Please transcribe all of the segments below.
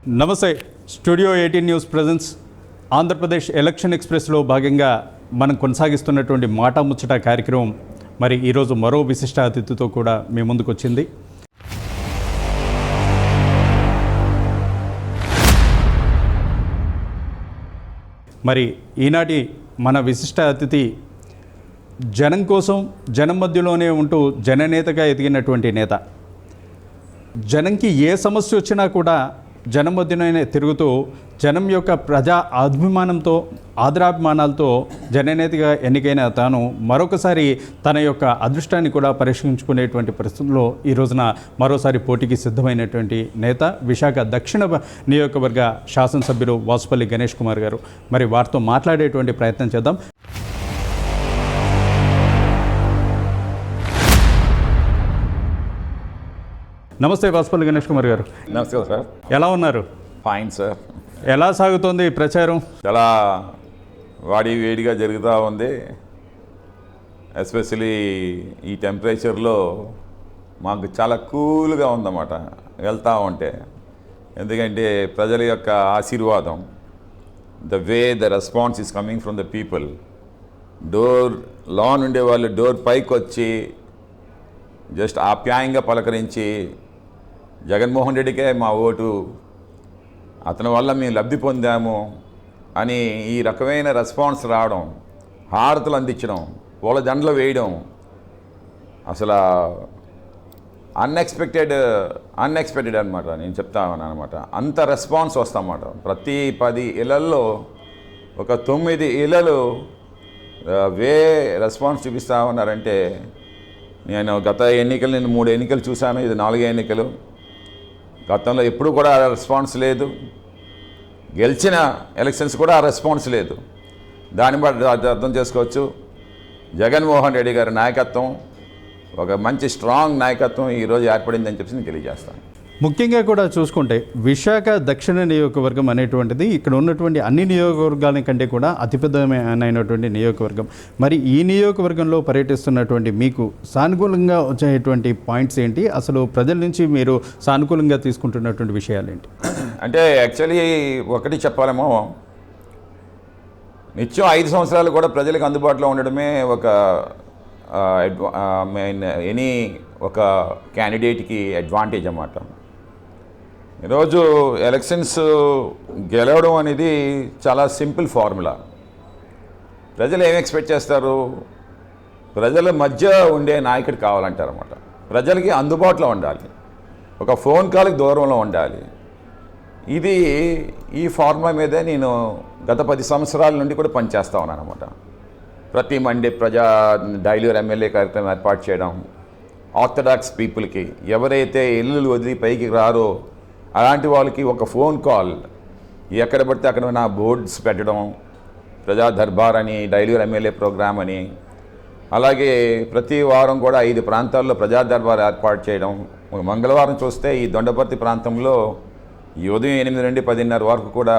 నమస్తే. Studio 18 news presence Andhra Pradesh election ఎక్స్ప్రెస్లో భాగంగా మనం కొనసాగిస్తున్నటువంటి మాట ముచ్చట కార్యక్రమం మరి ఈరోజు మరో విశిష్ట అతిథితో కూడా మీ ముందుకు వచ్చింది. మరి ఈనాటి మన విశిష్ట అతిథి జనం కోసం జనం మధ్యలోనే ఉంటూ జననేతగా ఎదిగినటువంటి నేత. జనంకి ఏ సమస్య వచ్చినా కూడా జనం మధ్యలోనే తిరుగుతూ జనం యొక్క ప్రజా అభిమానంతో ఆదరాభిమానాలతో జననేతగా ఎన్నికైన తాను మరొకసారి తన యొక్క అదృష్టాన్ని కూడా పరీక్షించుకునేటువంటి పరిస్థితుల్లో ఈ రోజున మరోసారి పోటీకి సిద్ధమైనటువంటి నేత విశాఖ దక్షిణ నియోజకవర్గ శాసనసభ్యులు వాసుపల్లి గణేష్ కుమార్ గారు. మరి వారితో మాట్లాడేటువంటి ప్రయత్నం చేద్దాం. నమస్తే వాసుపల్లి గణేష్ కుమార్ గారు. నమస్తే సార్. ఎలా ఉన్నారు? Fine sir. ఎలా సాగుతోంది ప్రచారం? చాలా వేడిగా జరుగుతూ ఉంది. ఎస్పెషలీ ఈ టెంపరేచర్లో మాకు చాలా కూల్గా ఉందన్నమాట వెళ్తూ ఉంటే. ఎందుకంటే ప్రజల యొక్క ఆశీర్వాదం, the way the response is coming from the people. Door లాన్ ఉండే వాళ్ళు డోర్ పైకి వచ్చి జస్ట్ ఆప్యాయంగా పలకరించి జగన్మోహన్ రెడ్డికే మా ఓటు, అతని వల్ల మేము లబ్ధి పొందాము అని ఈ రకమైన రెస్పాన్స్ రావడం, హారతులు అందించడం, పూల దండలు వేయడం అసలు అన్ఎక్స్పెక్టెడ్ అనమాట. నేను చెప్తా ఉన్నాను అనమాట. అంత రెస్పాన్స్ వస్తామన్నమాట. ప్రతి 10 ఇళ్లల్లో ఒక 9 ఇళ్లలు రెస్పాన్స్ చూపిస్తూ ఉన్నారంటే, నేను గత ఎన్నికలు 3 ఎన్నికలు చూశాను, ఇది 4వ ఎన్నికలు. గతంలో ఎప్పుడు కూడా ఆ రెస్పాన్స్ లేదు, గెలిచిన ఎలక్షన్స్ కూడా ఆ రెస్పాన్స్ లేదు. దాన్ని బట్టి అర్థం చేసుకోవచ్చు జగన్మోహన్ రెడ్డి గారి నాయకత్వం, ఒక మంచి స్ట్రాంగ్ నాయకత్వం ఈరోజు ఏర్పడిందని చెప్పి నేను తెలియజేస్తాను. ముఖ్యంగా కూడా చూసుకుంటే విశాఖ దక్షిణ నియోజకవర్గం అనేటువంటిది ఇక్కడ ఉన్నటువంటి అన్ని నియోజకవర్గాల కంటే కూడా అతిపెద్దమైనటువంటి నియోజకవర్గం. మరి ఈ నియోజకవర్గంలో పర్యటిస్తున్నటువంటి మీకు సానుకూలంగా వచ్చేటువంటి పాయింట్స్ ఏంటి? అసలు ప్రజల నుంచి మీరు సానుకూలంగా తీసుకుంటున్నటువంటి విషయాలు ఏంటి? అంటే యాక్చువల్లీ ఒకటి చెప్పాలేమో, నిత్యం 5 సంవత్సరాలు కూడా ప్రజలకు అందుబాటులో ఉండడమే ఒక ఒక క్యాండిడేట్కి అడ్వాంటేజ్ అన్నమాట. ఈరోజు ఎలక్షన్స్ గెలవడం అనేది చాలా సింపుల్ ఫార్ములా. ప్రజలు ఏం ఎక్స్పెక్ట్ చేస్తారు? ప్రజల మధ్య ఉండే నాయకుడు కావాలంటారన్నమాట. ప్రజలకి అందుబాటులో ఉండాలి, ఒక ఫోన్ కాల్కి దూరంలో ఉండాలి. ఈ ఫార్ములా మీదే నేను గత 10 సంవత్సరాల నుండి కూడా పనిచేస్తూ ఉన్నాను అన్నమాట. ప్రతి మండే డైలీ ఎమ్మెల్యే కార్యక్రమం ఏర్పాటు చేయడం, ఆర్థడాక్స్ పీపుల్కి ఎవరైతే ఇల్లు వదిలి పైకి రారో అలాంటి వాళ్ళకి ఒక ఫోన్ కాల్, ఎక్కడ పడితే అక్కడ నా బోర్డ్స్ పెట్టడం, ప్రజా దర్బార్ అని, డైలీ ఎమ్మెల్యే ప్రోగ్రామ్ అని, అలాగే ప్రతి వారం కూడా 5 ప్రాంతాల్లో ప్రజా దర్బార్ ఏర్పాటు చేయడం. మంగళవారం చూస్తే ఈ దొండపర్తి ప్రాంతంలో ఈ ఉదయం 8 నుండి 10:30 వరకు కూడా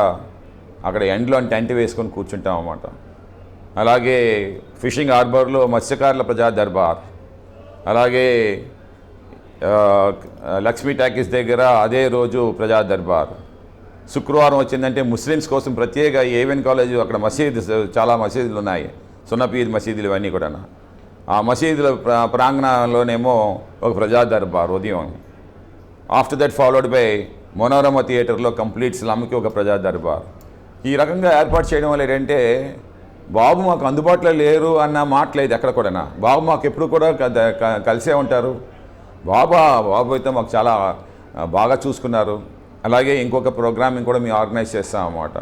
అక్కడ ఎండ్లో టెంట్ వేసుకొని కూర్చుంటాం అన్నమాట. అలాగే ఫిషింగ్ హార్బర్లో మత్స్యకారుల ప్రజా దర్బార్, అలాగే లక్ష్మీ టాకీస్ దగ్గర అదే రోజు ప్రజా దర్బార్. శుక్రవారం వచ్చిందంటే ముస్లిమ్స్ కోసం ప్రత్యేక ఏవెన్ కాలేజ్, అక్కడ చాలా మసీదులు ఉన్నాయి, సున్నపీద్ మసీదులు ఇవన్నీ కూడా. ఆ మసీదుల ప్రాంగణంలోనేమో ఒక ప్రజా దర్బార్ ఉదయం. After that followed by Manorama థియేటర్లో కంప్లీట్ స్లమ్కి ఒక ప్రజా దర్బార్. ఈ రకంగా ఏర్పాటు చేయడం వల్ల ఏంటంటే, బాబు మాకు అందుబాటులో లేరు అన్న మాట లేదు ఎక్కడ కూడా. బాబు మాకు ఎప్పుడు కూడా కలిసే ఉంటారు. బాబు అయితే మాకు చాలా బాగా చూసుకున్నారు. అలాగే ఇంకొక ప్రోగ్రామింగ్ కూడా మేము ఆర్గనైజ్ చేస్తాం అన్నమాట.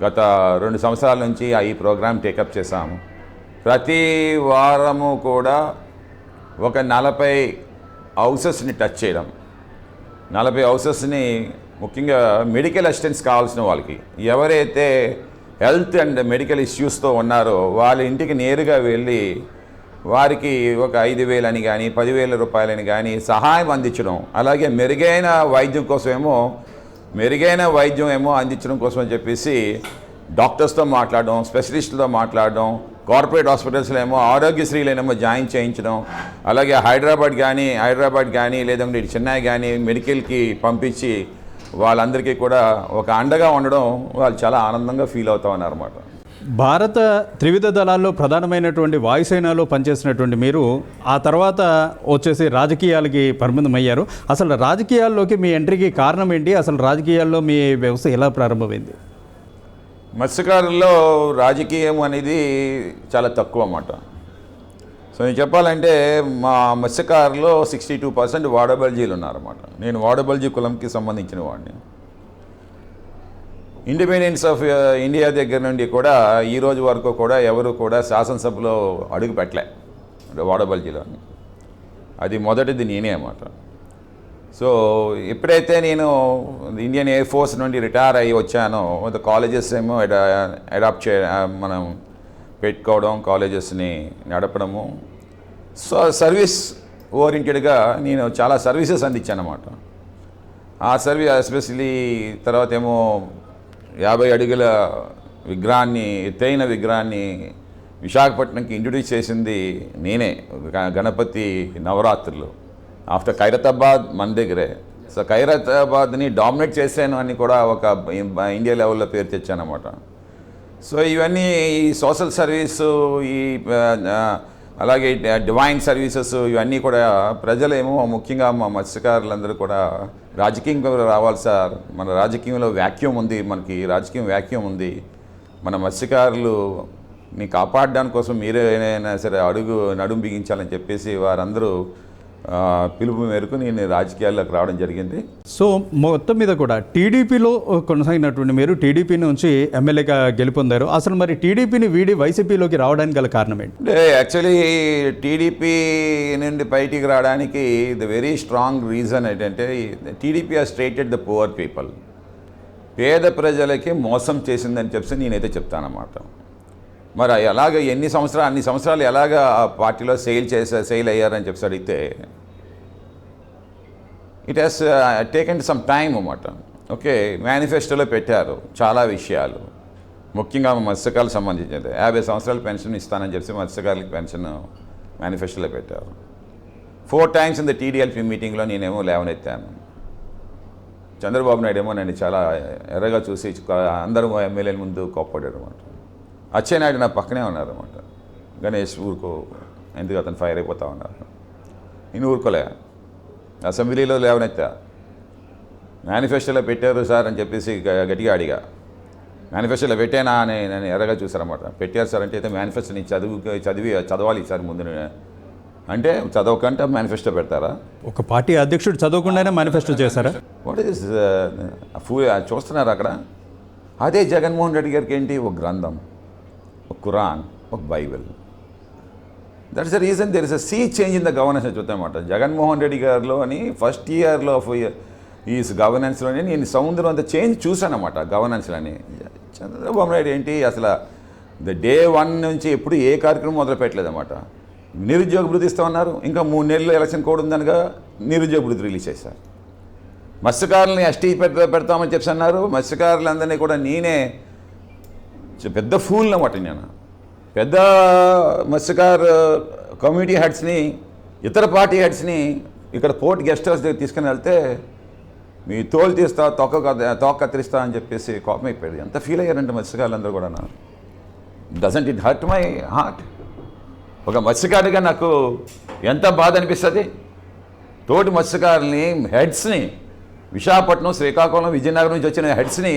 గత 2 సంవత్సరాల నుంచి ఈ ప్రోగ్రామ్ టేకప్ చేశాము. ప్రతి వారము కూడా ఒక 40 హౌసెస్ని టచ్ చేయడం. 40 హౌసెస్ని ముఖ్యంగా మెడికల్ అసిస్టెన్స్ కావాల్సిన వాళ్ళకి, ఎవరైతే హెల్త్ అండ్ మెడికల్ ఇష్యూస్తో ఉన్నారో వాళ్ళ ఇంటికి నేరుగా వెళ్ళి వారికి ఒక 5,000 అని కానీ 10,000 రూపాయలని కానీ సహాయం అందించడం. అలాగే మెరుగైన వైద్యం అందించడం కోసం అని చెప్పేసి డాక్టర్స్తో మాట్లాడడం, స్పెషలిస్టులతో మాట్లాడడం, కార్పొరేట్ హాస్పిటల్స్లో ఏమో ఆరోగ్యశ్రీలోనేమో జాయిన్ చేయించడం, అలాగే హైదరాబాద్ కానీ లేదంటే చెన్నై కానీ మెడికల్కి పంపించి వాళ్ళందరికీ కూడా ఒక అండగా ఉండడం వాళ్ళు చాలా ఆనందంగా ఫీల్ అవుతా ఉన్నారన్నమాట. భారత త్రివిధ దళాల్లో ప్రధానమైనటువంటి వాయుసేనలో పనిచేసినటువంటి మీరు ఆ తర్వాత వచ్చేసి రాజకీయాలకి పరిమితమయ్యారు. అసలు రాజకీయాల్లోకి మీ ఎంట్రీకి కారణం ఏంటి? అసలు రాజకీయాల్లో మీ వ్యవస్థ ఎలా ప్రారంభమైంది? మత్స్యకారుల్లో రాజకీయం అనేది చాలా తక్కువ అన్నమాట. సో నేను చెప్పాలంటే మా మత్స్యకారులో 62% వాడబల్జీలు ఉన్నారన్నమాట. నేను వాడబల్జీ కులంకి సంబంధించిన వాడిని. ఇండిపెండెన్స్ ఆఫ్ ఇండియా దగ్గర నుండి కూడా ఈ రోజు వరకు కూడా ఎవరు కూడా శాసనసభలో అడుగు పెట్టలే వాడబల్జీలో. అది మొదటిది నేనే అన్నమాట. సో ఎప్పుడైతే నేను ఇండియన్ ఎయిర్ ఫోర్స్ నుండి రిటైర్ అయ్యి వచ్చానో కాలేజెస్ ఏమో అడాప్ట్ మనం పెట్టుకోవడం, కాలేజెస్ని నడపడము. సో సర్వీస్ ఓరియంటెడ్గా నేను చాలా సర్వీసెస్ అందించాను అన్నమాట. ఆ సర్వీస్ ఎస్పెషలీ తర్వాత ఏమో 50 అడుగుల విగ్రహాన్ని, ఎత్తైన విగ్రహాన్ని విశాఖపట్నంకి ఇంట్రొడ్యూస్ చేసింది నేనే. గణపతి నవరాత్రులు ఆఫ్టర్ ఖైరతాబాద్ మన దగ్గరే. సో ఖైరతాబాద్ని డామినేట్ చేశాను అని కూడా ఒక ఇండియా లెవెల్లో పేరు తెచ్చానమాట. సో ఇవన్నీ ఈ సోషల్ సర్వీసు, ఈ అలాగే డివైన్ సర్వీసెస్ ఇవన్నీ కూడా ప్రజలేమో ముఖ్యంగా మా మత్స్యకారులందరూ కూడా రాజకీయంగా రావాలి సార్, మన రాజకీయంలో వ్యాక్యూమ్ ఉంది, మనకి రాజకీయం వ్యాక్యూమ్ ఉంది, మన మత్స్యకారులని కాపాడడానికి కోసం మీరేనైనా సరే నడుం బిగించాలని చెప్పేసి వారందరూ పిలుపు మేరకు నేను రాజకీయాల్లోకి రావడం జరిగింది. సో మొత్తం మీద కూడా టీడీపీలో కొనసాగినటువంటి మీరు టీడీపీ నుంచి ఎమ్మెల్యేగా గెలుపొందారు. అసలు మరి టీడీపీని వీడి వైసీపీలోకి రావడానికి గల కారణం ఏంటి? యాక్చువల్లీ టీడీపీ నుండి బయటికి రావడానికి ద వెరీ స్ట్రాంగ్ రీజన్ ఏంటంటే TDP has treated the poor people. పేద ప్రజలకి మోసం చేసిందని చెప్పి నేనైతే చెప్తానన్నమాట. మరి ఎలాగ అన్ని సంవత్సరాలు ఎలాగ ఆ పార్టీలో సెయిల్ అయ్యారని చెప్పి అడిగితే it has taken some time అన్నమాట. ఓకే, మేనిఫెస్టోలో పెట్టారు చాలా విషయాలు, ముఖ్యంగా మత్స్యకారులకు సంబంధించింది 50 సంవత్సరాల పెన్షన్ ఇస్తానని చెప్పి మత్స్యకారులకు పెన్షన్ మేనిఫెస్టోలో పెట్టారు. 4 times ఇన్ ద టీడీఎల్పీ మీటింగ్లో నేనేమో లేవనెత్తాను. చంద్రబాబు నాయుడు ఏమో నన్ను చాలా ఎర్రగా చూసి అందరూ ఎమ్మెల్యేల ముందు కోప్పడారు అన్నమాట. అచ్చెన్నాయుడు నా పక్కనే ఉన్నారు అన్నమాట. గణేష్ ఊరుకో, ఎందుకు అతను ఫైర్ అయిపోతా ఉన్నారు. నేను ఊరుకోలే, అసెంబ్లీలో లేవనెత్తా. మేనిఫెస్టోలో పెట్టారు సార్ అని చెప్పేసి గట్టిగా అడిగా. మేనిఫెస్టోలో పెట్టానా అని నన్ను ఎర్రగా చూసారన్నమాట. పెట్టారు సార్ అంటే అయితే మేనిఫెస్టోని చదవాలి సార్ ముందు అంటే చదవకంటే మేనిఫెస్టో పెడతారా? ఒక పార్టీ అధ్యక్షుడు చదవకుండానే మేనిఫెస్టో చేశారా? వాట్ ఇస్ చూస్తున్నారు అక్కడ. అదే జగన్మోహన్ రెడ్డి గారికి ఏంటి, ఒక గ్రంథం, ఒక ఖురాన్, ఒక Bible. That is the reason there is a sea change in the governance అని చూద్దామన్నమాట. జగన్మోహన్ రెడ్డి గారిలో అని ఫస్ట్ ఇయర్లో ఆఫ్ ఈ గవర్నెన్స్లోనే నేను సముద్రం అంత చేంజ్ చూశానన్నమాట గవర్నెన్స్లోని. చంద్రబాబు నాయుడు ఏంటి అసలు డే 1 నుంచి ఎప్పుడు ఏ కార్యక్రమం మొదలు పెట్టలేదన్నమాట. నిరుద్యోగ భృతి ఇస్తామన్నారు, ఇంకా 3 నెలలు ఎలక్షన్ కోడ్ ఉందనగా నిరుద్యోగ భృతి రిలీజ్ చేశారు. మత్స్యకారులని ఎస్టీ పెడతామని చెప్పి అన్నారు. మత్స్యకారులందరినీ కూడా నేనే పెద్ద ఫూల్ అన్నమాట. నేను పెద్ద మత్స్యకారు కమ్యూనిటీ హెడ్స్ని, ఇతర పార్టీ హెడ్స్ని ఇక్కడ పోర్ట్ గెస్ట్ హౌస్ దగ్గర తీసుకుని వెళ్తే మీ తోలు తీస్తా, తోక కత్తిరిస్తా అని చెప్పేసి కోపం అయిపోయాడు. ఎంత ఫీల్ అయ్యారంటే మత్స్యకారులందరూ కూడా. Doesn't it hurt my heart? ఒక మత్స్యకారుడిగా నాకు ఎంత బాధ అనిపిస్తుంది. తోటి మత్స్యకారుల్ని, హెడ్స్ని, విశాఖపట్నం, శ్రీకాకుళం, విజయనగరం నుంచి వచ్చిన హెడ్స్ని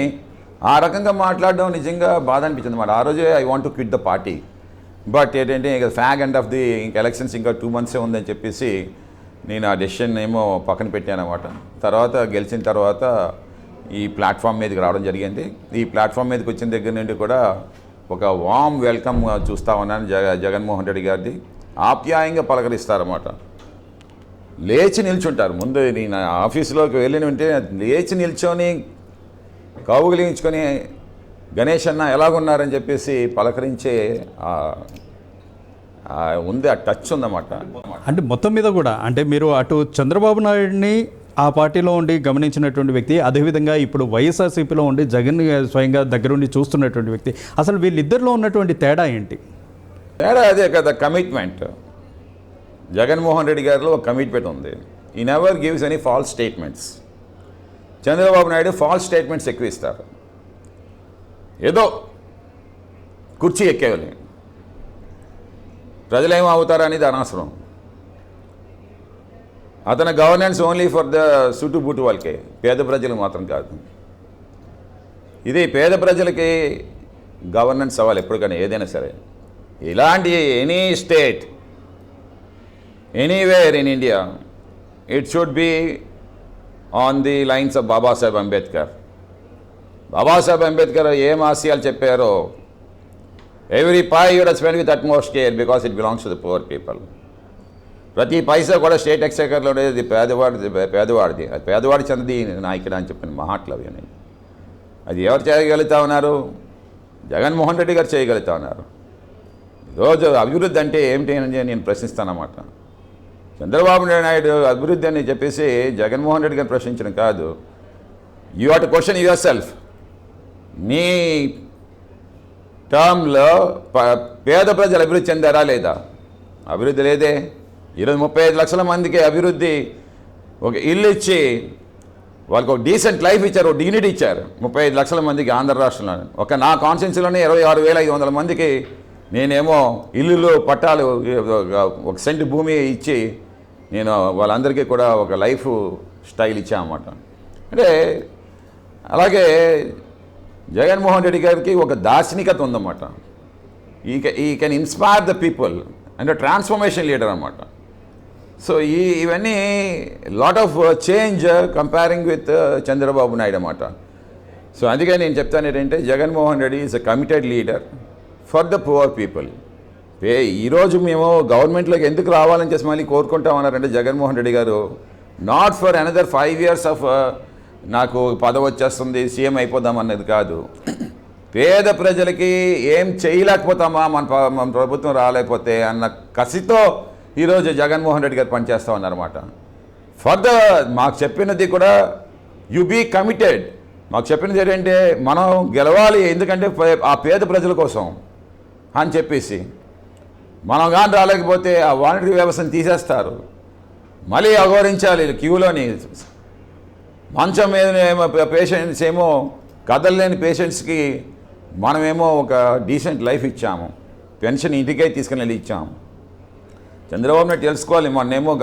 ఆ రకంగా మాట్లాడడం నిజంగా బాధ అనిపించింది అన్నమాట. ఆ రోజే I want to quit the party. But ఏంటంటే ఇక fag end of the elections ఇంకా 2 months ఉందని చెప్పేసి నేను ఆ డెసిషన్ ఏమో పక్కన పెట్టాను అన్నమాట. తర్వాత గెలిచిన తర్వాత ఈ ప్లాట్ఫామ్ మీదకి రావడం జరిగింది. ఈ ప్లాట్ఫామ్ మీదకి వచ్చిన దగ్గర నుండి కూడా ఒక వామ్ వెల్కమ్ చూస్తూ ఉన్నాను జగన్మోహన్ రెడ్డి గారిది. ఆప్యాయంగా పలకరిస్తారన్నమాట. లేచి నిల్చుంటారు. ముందు నేను ఆఫీసులోకి వెళ్ళిన ఉంటే లేచి నిల్చొని కౌగిలించుకొని గణేష్ అన్న ఎలాగున్నారని చెప్పేసి పలకరించే ఉంది, ఆ టచ్ ఉందన్నమాట. అంటే మొత్తం మీద కూడా అంటే మీరు అటు చంద్రబాబు నాయుడిని ఆ పార్టీలో ఉండి గమనించినటువంటి వ్యక్తి, అదేవిధంగా ఇప్పుడు వైఎస్ఆర్సీపీలో ఉండి జగన్ స్వయంగా దగ్గరుండి చూస్తున్నటువంటి వ్యక్తి. అసలు వీళ్ళిద్దరిలో ఉన్నటువంటి తేడా ఏంటి? తేడా అదే కదా, కమిట్మెంట్. జగన్మోహన్ రెడ్డి గారిలో ఒక కమిట్మెంట్ ఉంది. He never gives any false statements. Chandrababu Naidu false statements ఎక్కువ ఇస్తారు. ఏదో కుర్చీ ఎక్కేయాలి, ప్రజలేమో అవుతారనేది అనవసరం. అతని గవర్నెన్స్ ఓన్లీ ఫర్ ద సుట్టుబుట్టు వాళ్ళకే, పేద ప్రజలు మాత్రం కాదు. ఇది పేద ప్రజలకి గవర్నెన్స్ అవ్వాలి ఎప్పటికైనా, ఏదైనా సరే. ఇలాంటి any state anywhere in India it should be on the lines of Babasaheb Ambedkar. Babasaheb Ambedkar ఏం ఆశయాలు చెప్పారో, every pie you'd spend with utmost care because it belongs to the poor people. ప్రతి పైసా కూడా స్టేట్ ఎక్స్చెకర్లో ఉండేది పేదవాడిది. అది పేదవాడి చెందింది నాయకుడు అని చెప్పిన మాటలు అవి. అది ఎవరు చేయగలుగుతా ఉన్నారు? జగన్మోహన్ రెడ్డి గారు చేయగలుగుతా ఉన్నారు. ఈరోజు అభివృద్ధి అంటే ఏమిటి అని నేను ప్రశ్నిస్తానన్నమాట. చంద్రబాబు నాయుడు అభివృద్ధి అని చెప్పేసి జగన్మోహన్ రెడ్డి గారిని ప్రశ్నించడం కాదు. You have to question your self. నీ టర్మ్లో పేద ప్రజలు అభివృద్ధి చెందారా లేదా? అభివృద్ధి లేదే. ఈరోజు 35 లక్షల మందికి అభివృద్ధి, ఒక ఇల్లు ఇచ్చి వాళ్ళకి ఒక డీసెంట్ లైఫ్ ఇచ్చారు, ఒక డిగ్నిటీ ఇచ్చారు 35 లక్షల మందికి ఆంధ్ర రాష్ట్రంలో. ఒక నా కాన్స్టిట్యున్సీలోనే 26,500 మందికి నేనేమో ఇల్లులు పట్టాలు, ఒక సెంటు భూమి ఇచ్చి నేను వాళ్ళందరికీ కూడా ఒక లైఫ్ స్టైల్ ఇచ్చామన్నమాట. అంటే అలాగే జగన్మోహన్ రెడ్డి గారికి ఒక దార్శనికత ఉందన్నమాట. ఈ can inspire the people and transformation leader అన్నమాట. సో ఇవన్నీ lot of change comparing with Chandrababu Naidu అన్నమాట. సో అందుకే నేను చెప్తాను ఏంటంటే Jaganmohan Reddy is a committed leader for the poor people. ఈరోజు మేము గవర్నమెంట్లోకి ఎందుకు రావాలని చేసి మళ్ళీ కోరుకుంటామన్నారంటే జగన్మోహన్ రెడ్డి గారు, not for another 5 years of నాకు పదవి వచ్చేస్తుంది సీఎం అయిపోదాం అన్నది కాదు. పేద ప్రజలకి ఏం చేయలేకపోతామా మన ప్రభుత్వం రాలేకపోతే అన్న కసితో ఈరోజు జగన్మోహన్ రెడ్డి గారు పనిచేస్తూ ఉన్నారన్నమాట. మాకు చెప్పినది కూడా యు బీ కమిటెడ్. మాకు చెప్పినది ఏంటంటే మనం గెలవాలి, ఎందుకంటే ఆ పేద ప్రజల కోసం అని చెప్పేసి. మనం కానీ రాలేకపోతే ఆ వాలంటరీ వ్యవస్థను తీసేస్తారు, మళ్ళీ అఘోరించాలి క్యూలోని. మంచం మీద పేషెంట్స్ ఏమో కదలలేని పేషెంట్స్కి మనమేమో ఒక డీసెంట్ లైఫ్ ఇచ్చాము, పెన్షన్ ఇంటికే తీసుకుని వెళ్ళి ఇచ్చాము. చంద్రబాబు నాయుడు తెలుసుకోవాలి, మొన్నేమో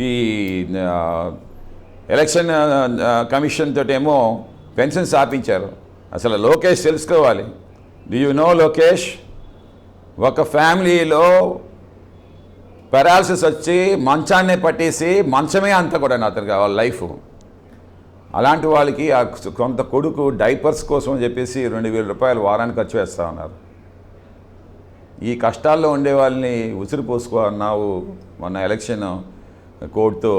ఈ ఎలక్షన్ కమిషన్ తోటేమో పెన్షన్స్ ఆపించారు. అసలు లోకేష్ తెలుసుకోవాలి. డు యు నో లోకేష్, ఒక ఫ్యామిలీలో పెరాలసిస్ వచ్చి మంచాన్నే పట్టేసి మంచమే అంతా కూడా అతనికి వాళ్ళ లైఫ్. అలాంటి వాళ్ళకి ఆ కొంత కొడుకు డైపర్స్ కోసం చెప్పేసి 2,000 రూపాయలు వారానికి ఖర్చు వేస్తూ ఉన్నారు. ఈ కష్టాల్లో ఉండే వాళ్ళని ఉసిరి పోసుకున్నావు. మొన్న ఎలక్షన్ కోర్టుతో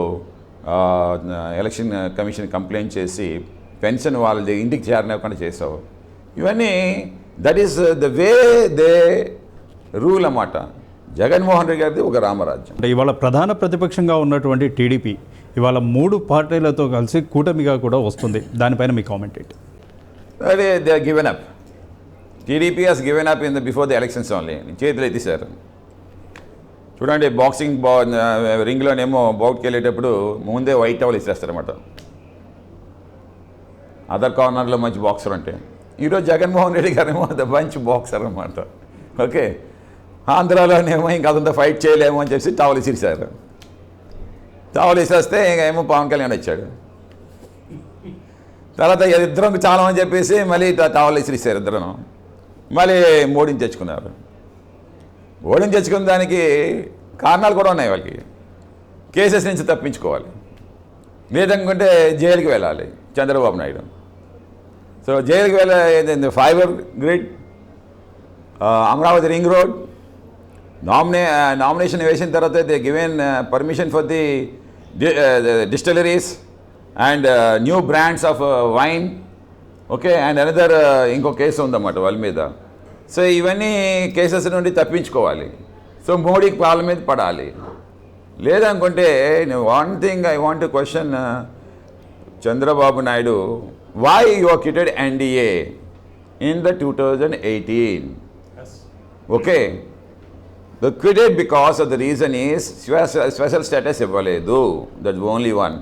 ఎలక్షన్ కమిషన్ కంప్లైంట్ చేసి పెన్షన్ వాళ్ళ ఇంటికి చేరనివ్వకుండా చేసావు. ఇవన్నీ that is the way they rule అన్నమాట. జగన్మోహన్ రెడ్డి గారిది ఒక రామరాజ్యం. అంటే ఇవాళ ప్రధాన ప్రతిపక్షంగా ఉన్నటువంటి టీడీపీ ఇవాళ 3 పార్టీలతో కలిసి కూటమిగా కూడా వస్తుంది. దానిపైన మీ కామెంట్ ఏంటి? అదే they are given up. TDP has given up before the elections only. చేతులు ఎత్తిసారు. చూడండి, బాక్సింగ్ రింగ్లోనేమో బౌట్కి వెళ్ళేటప్పుడు ముందే వైట్ టవల్ ఇచ్చేస్తారన్నమాట. అదర్ కార్నర్లో మంచి బాక్సర్ అంటే, ఈరోజు జగన్మోహన్ రెడ్డి గారేమో ద మంచి బాక్సర్ అన్నమాట. ఓకే, ఆంధ్రాలోనేమో ఇంకా అదంతా ఫైట్ చేయలేము అని చెప్పి టవల్ ఇసిరిశారు. టవల్ ఇసేస్తే ఇంకా ఏమో పవన్ కళ్యాణ్ వచ్చాడు. తర్వాత ఇద్దరం చాలా అని చెప్పేసి మళ్ళీ టవల్ ఇసిరిస్తారు ఇద్దరు. మళ్ళీ మోడీని తెచ్చుకున్నారు. మోడీని తెచ్చుకున్న దానికి కారణాలు కూడా ఉన్నాయి వాళ్ళకి. కేసెస్ నుంచి తప్పించుకోవాలి, లేదనుకుంటే జైలుకి వెళ్ళాలి చంద్రబాబు నాయుడు. సో జైలుకి వెళ్ళే fibre grid, Amaravati ring road nomination వేసిన తర్వాత they given permission for the distilleries and new brands of wine. Okay, and another ఇంకో కేసు ఉందన్నమాట వాళ్ళ మీద. సో ఇవన్నీ కేసెస్ నుండి తప్పించుకోవాలి. సో మోడీకి వాళ్ళ మీద పడాలి. లేదనుకుంటే one thing I want to question Chandrababu Naidu, why you are quitted NDA in the 2018? Okay, the quitted because of the reason is special status ఇవ్వలేదు. That's only one.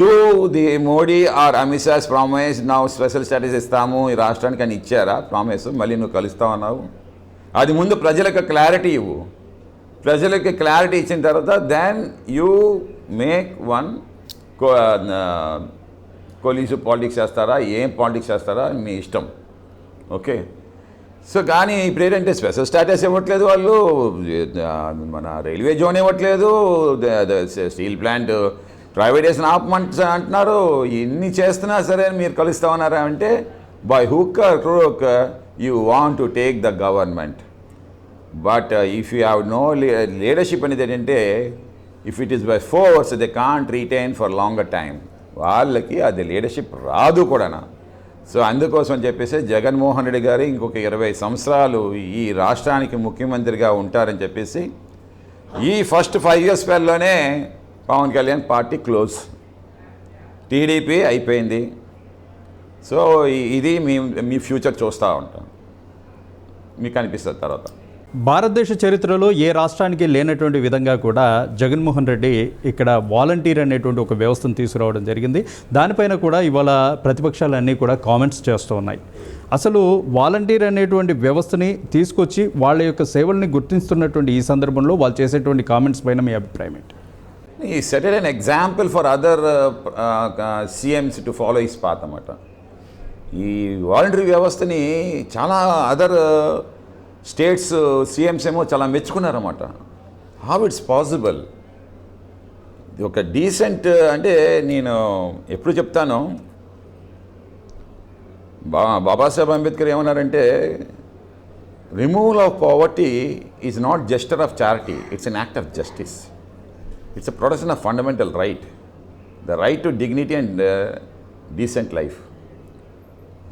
Do the Modi or Amit Shah's promise నా special status ఇస్తాము ఈ రాష్ట్రానికి అని ఇచ్చారా promise? మళ్ళీ నువ్వు కలుస్తావు అన్నావు. అది ముందు ప్రజలకు క్లారిటీ ఇవ్వు. ప్రజలకి క్లారిటీ ఇచ్చిన తర్వాత దెన్ యూ మేక్ వన్ కొలీసు పాలిటిక్స్ చేస్తారా, ఏం పాలిటిక్స్ చేస్తారా మీ ఇష్టం. ఓకే. సో కానీ ఇప్పుడు ఏంటంటే స్పెషల్ స్టాటస్ ఇవ్వట్లేదు వాళ్ళు, మన రైల్వే జోన్ ఇవ్వట్లేదు, స్టీల్ ప్లాంట్ ప్రైవేటైజేషన్ అంటున్నారు. ఇన్ని చేస్తున్నా సరే మీరు కలుస్తామన్నారా అంటే by hook or crook you want to take the government. But if you have no leadership అనేది ఏంటంటే if it is by force they can't retain for longer time. వాళ్ళకి అది లీడర్షిప్ రాదు కూడా. సో అందుకోసం అని చెప్పేసి జగన్మోహన్ రెడ్డి గారు ఇంకొక 20 సంవత్సరాలు ఈ రాష్ట్రానికి ముఖ్యమంత్రిగా ఉంటారని చెప్పేసి ఈ ఫస్ట్ 5 years స్పెల్లోనే Pawan Kalyan party close, TDP అయిపోయింది. సో ఇది మీ ఫ్యూచర్ చూస్తూ ఉంటాం, మీకు అనిపిస్తుంది తర్వాత. భారతదేశ చరిత్రలో ఏ రాష్ట్రానికి లేనటువంటి విధంగా కూడా జగన్మోహన్ రెడ్డి ఇక్కడ వాలంటీర్ అనేటువంటి ఒక వ్యవస్థను తీసుకురావడం జరిగింది. దానిపైన కూడా ఇవాళ ప్రతిపక్షాలన్నీ కూడా కామెంట్స్ చేస్తూ ఉన్నాయి. అసలు వాలంటీర్ అనేటువంటి వ్యవస్థని తీసుకొచ్చి వాళ్ళ యొక్క సేవల్ని గుర్తిస్తున్నటువంటి ఈ సందర్భంలో వాళ్ళు చేసేటువంటి కామెంట్స్ పైన మీ అభిప్రాయం ఏంటి? ఈ set an example for other CMs to follow his path అన్నమాట. ఈ వాలంటరీ వ్యవస్థని చాలా అదర్ స్టేట్స్ సీఎంస్ ఏమో చాలా మెచ్చుకున్నారన్నమాట. How it's possible? ఒక డీసెంట్ అంటే నేను ఎప్పుడు చెప్తాను, బాబాసాహెబ్ అంబేద్కర్ ఏమన్నారంటే removal of poverty is not gesture of charity, it's an act of justice. It's a protection of fundamental right, the right to dignity and decent life.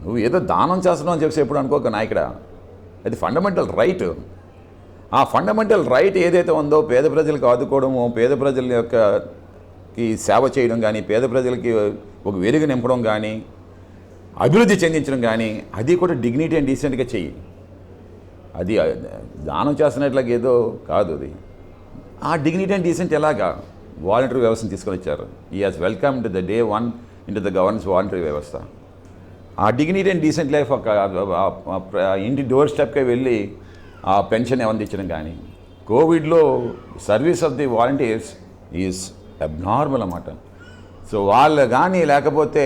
నువ్వు ఏదో దానం చేస్తున్నావు అని చెప్పి ఎప్పుడు అనుకోక నాయకుడ, అది ఫండమెంటల్ రైట్. ఆ ఫండమెంటల్ రైట్ ఏదైతే ఉందో పేద ప్రజలకు ఆదుకోవడము, పేద ప్రజల యొక్కకి సేవ చేయడం కానీ, పేద ప్రజలకి ఒక వెలుగు నింపడం కానీ, అభివృద్ధి చెందించడం కానీ, అది కూడా డిగ్నిటీ అండ్ డీసెంట్గా చెయ్యి. అది దానం చేస్తున్నట్లాగా ఏదో కాదు. అది ఆ డిగ్నిటీ అండ్ డీసెంట్ ఎలాగా వాలంటరీ వ్యవస్థను తీసుకొని వచ్చారు. ఈ has welcome to the day 1 into the governance voluntary వ్యవస్థ. ఆ డిగ్నిటీ అండ్ డీసెంట్ లైఫ్ ఒక ఇంటి డోర్ స్టెప్కి వెళ్ళి ఆ పెన్షన్ అందించడం కానీ, కోవిడ్లో service of the volunteers is abnormal అన్నమాట. సో వాళ్ళు కానీ లేకపోతే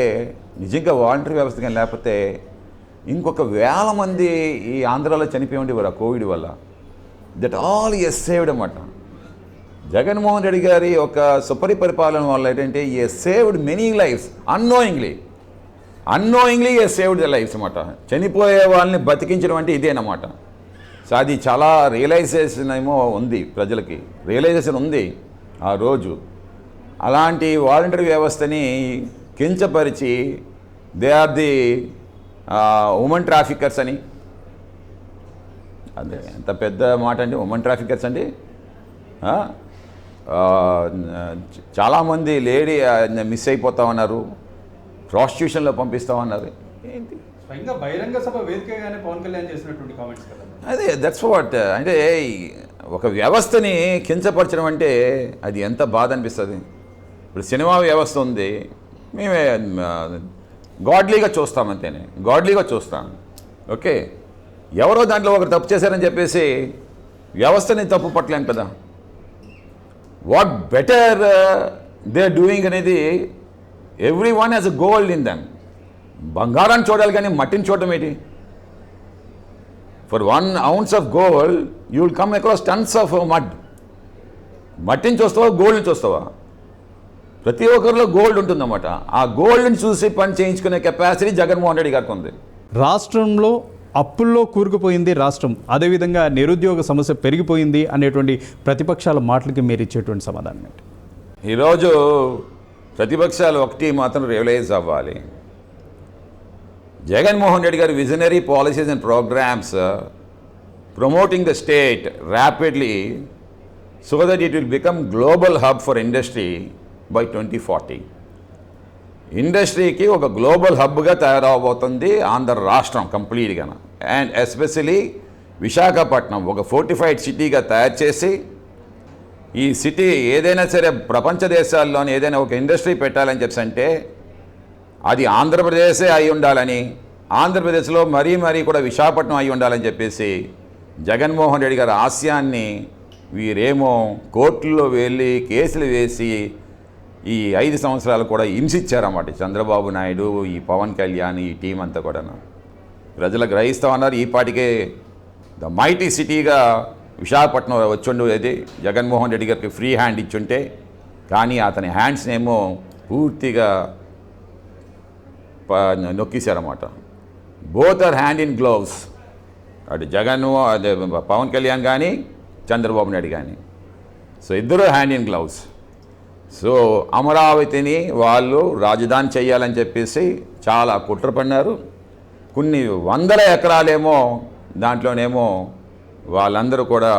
నిజంగా వాలంటరీ వ్యవస్థ కానీ లేకపోతే ఇంకొక 1000 మంది ఈ ఆంధ్రాలో చనిపోయి ఉండేవారు ఆ కోవిడ్ వల్ల. దట్ ఆల్ ఈజ్ సేవ్డ్ అన్నమాట. జగన్మోహన్ రెడ్డి గారి ఒక సుపరిపాలన వల్ల ఏంటంటే he saved many lives annoyingly saved the lives అన్నమాట. చనిపోయే వాళ్ళని బతికించడం అంటే ఇదేనమాట. సో అది చాలా రియలైజేషన్ ఏమో ఉంది, ప్రజలకి రియలైజేషన్ ఉంది ఆ రోజు. అలాంటి వాలంటరీ వ్యవస్థని కించపరిచి they are the women traffickers అని, అదే ఎంత పెద్ద మాట అండి ఉమెన్ ట్రాఫికర్స్ అండి. చాలామంది లేడీ మిస్ అయిపోతా ఉన్నారు, ప్రాస్టిట్యూషన్లో పంపిస్తామన్నారు. ఏంటి బహిరంగ సభ వేదికగానే పవన్ కళ్యాణ్ చేసినటువంటి కామెంట్స్ కదా. అదే దట్స్ వాట్. అంటే ఒక వ్యవస్థని కించపరచడం అంటే అది ఎంత బాధ అనిపిస్తుంది. ఇప్పుడు సినిమా వ్యవస్థ ఉంది, మేమే గాడ్లీగా చూస్తాం, అంతేనే గాడ్లీగా చూస్తాం. ఓకే, ఎవరో దాంట్లో ఒకరు తప్పు చేశారని చెప్పేసి వ్యవస్థని తప్పు పట్టలేం కదా. వాట్ బెటర్ దే డూయింగ్ అనేది every one has a gold in them. బంగారాన్ని చూడాలి కానీ మట్టిని చూడటం ఏంటి? For 1 ounce of gold you will come across tons of mud. మట్టిని చూస్తావా, గోల్డ్ని చూస్తావా? ప్రతి ఒక్కరిలో గోల్డ్ ఉంటుందన్నమాట. ఆ గోల్డ్ని చూసి పని చేయించుకునే కెపాసిటీ జగన్మోహన్ రెడ్డి గారికి ఉంది. రాష్ట్రంలో అప్పుల్లో కూరుకుపోయింది రాష్ట్రం, అదేవిధంగా నిరుద్యోగ సమస్య పెరిగిపోయింది అనేటువంటి ప్రతిపక్షాల మాటలకి మీరు ఇచ్చేటువంటి సమాధానం ఏంటి? ఈరోజు ప్రతిపక్షాలు ఒకటి మాత్రం రియలైజ్ అవ్వాలి. జగన్మోహన్ రెడ్డి గారి visionary policies and programmes promoting the state rapidly so that it will become global hub for industry by 2040. ఇండస్ట్రీకి ఒక గ్లోబల్ హబ్గా తయారవబోతుంది ఆంధ్ర రాష్ట్రం కంప్లీట్గా. అండ్ ఎస్పెషలీ విశాఖపట్నం ఒక ఫోర్టిఫైడ్ సిటీగా తయారు చేసి ఈ సిటీ ఏదైనా సరే ప్రపంచ దేశాల్లోని ఏదైనా ఒక ఇండస్ట్రీ పెట్టాలని చెప్పి అంటే అది ఆంధ్రప్రదేశే అయి ఉండాలని, ఆంధ్రప్రదేశ్లో మరీ కూడా విశాఖపట్నం అయి ఉండాలని చెప్పేసి జగన్మోహన్ రెడ్డి గారి ఆశయాన్ని వీరేమో కోర్టుల్లో వెళ్ళి కేసులు వేసి ఈ 5 సంవత్సరాలు కూడా హింసించారన్నమాట. చంద్రబాబు నాయుడు, ఈ పవన్ కళ్యాణ్, ఈ టీం అంతా కూడా ప్రజలకు గ్రహిస్తామన్నారు. ఈ పాటికే ద మైటీ సిటీగా విశాఖపట్నం వచ్చుండు అయితే జగన్మోహన్ రెడ్డి గారికి ఫ్రీ హ్యాండ్ ఇచ్చుంటే, కానీ అతని హ్యాండ్స్నేమో పూర్తిగా నొక్కేశారన్నమాట. Both are hand in gloves. అటు అదే పవన్ కళ్యాణ్ కానీ చంద్రబాబు నాయుడు కానీ. సో ఇద్దరు హ్యాండ్ ఇన్ గ్లౌస్. సో అమరావతిని వాళ్ళు రాజధాని చేయాలని చెప్పేసి చాలా కుట్ర పన్నారు. కొన్ని వందల ఎకరాలేమో దాంట్లోనేమో వాళ్ళందరూ కూడా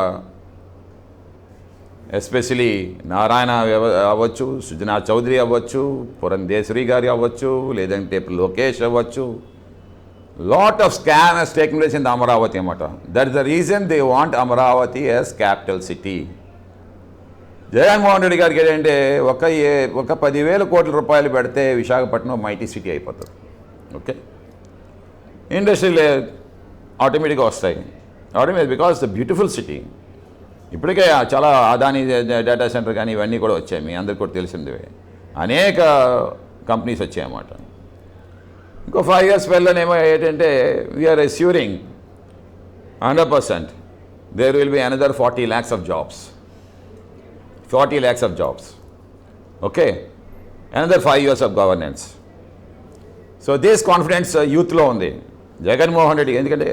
ఎస్పెషలీ నారాయణ అవ్వచ్చు, సుజనా చౌదరి అవ్వచ్చు, పురంధేశ్వరి గారి అవ్వచ్చు, లేదంటే లోకేష్ అవ్వచ్చు, lot of scam has taking place in the Amaravati అన్నమాట. That is the reason they want Amaravati as capital city. Jaganmohan Reddy గారికి ఏంటంటే ఒక 10,000 కోట్ల రూపాయలు పెడితే విశాఖపట్నం మైటీ సిటీ అయిపోతుంది. ఓకే, ఇండస్ట్రీలు ఆటోమేటిక్గా వస్తాయి. Automatic because the beautiful city. ఇప్పటికే చాలా అదాని డేటా సెంటర్ కానీ ఇవన్నీ కూడా వచ్చాయి, మీ అందరికి కూడా తెలిసిందే. అనేక కంపెనీస్ వచ్చాయన్నమాట. ఇంకో 5 years వెళ్ళనేమో ఏంటంటే we are assuring 100% there will be another 40 lakhs of jobs. 40 lakhs of jobs. Okay, another 5 years of governance. So this confidence యూత్లో ఉంది జగన్మోహన్ రెడ్డి. ఎందుకంటే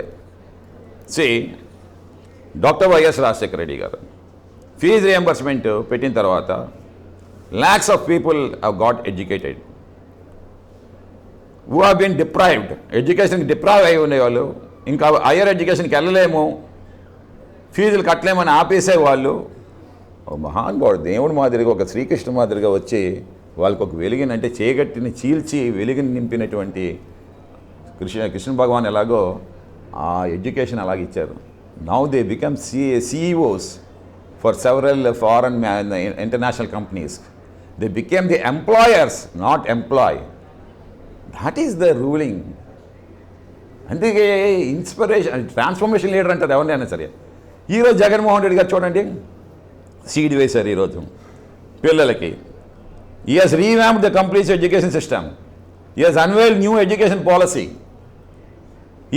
డాక్టర్ వైఎస్ రాజశేఖర రెడ్డి గారు ఫీజు రియంబర్స్మెంట్ పెట్టిన తర్వాత lakhs of people have got educated who have been deprived. ఎడ్యుకేషన్కి deprive అయి ఉండేవాళ్ళు, ఇంకా హయ్యర్ ఎడ్యుకేషన్కి వెళ్ళలేము, ఫీజులు కట్టలేమని ఆపేసేవాళ్ళు మహానుభావుడు దేవుడు మాదిరిగా, ఒక శ్రీకృష్ణ మాదిరిగా వచ్చి వాళ్ళకి ఒక వెలుగునంటే చీకటిని చీల్చి వెలుగుని నింపినటువంటి కృష్ణ భగవాన్ ఎలాగో ఆ ఎడ్యుకేషన్ అలాగ ఇచ్చారు. Now they become CEOs for several foreign international companies. They became the employers, not employ. That is the ruling. అందుకే ఇన్స్పిరేషన్, ట్రాన్స్ఫర్మేషన్ లీడర్ అంటారు ఎవరినైనా సరే. ఈరోజు జగన్మోహన్ రెడ్డి గారు చూడండి, సీడ్ వేశారు ఈరోజు పిల్లలకి. He has revamped the complete education system. He has unveiled new education policy.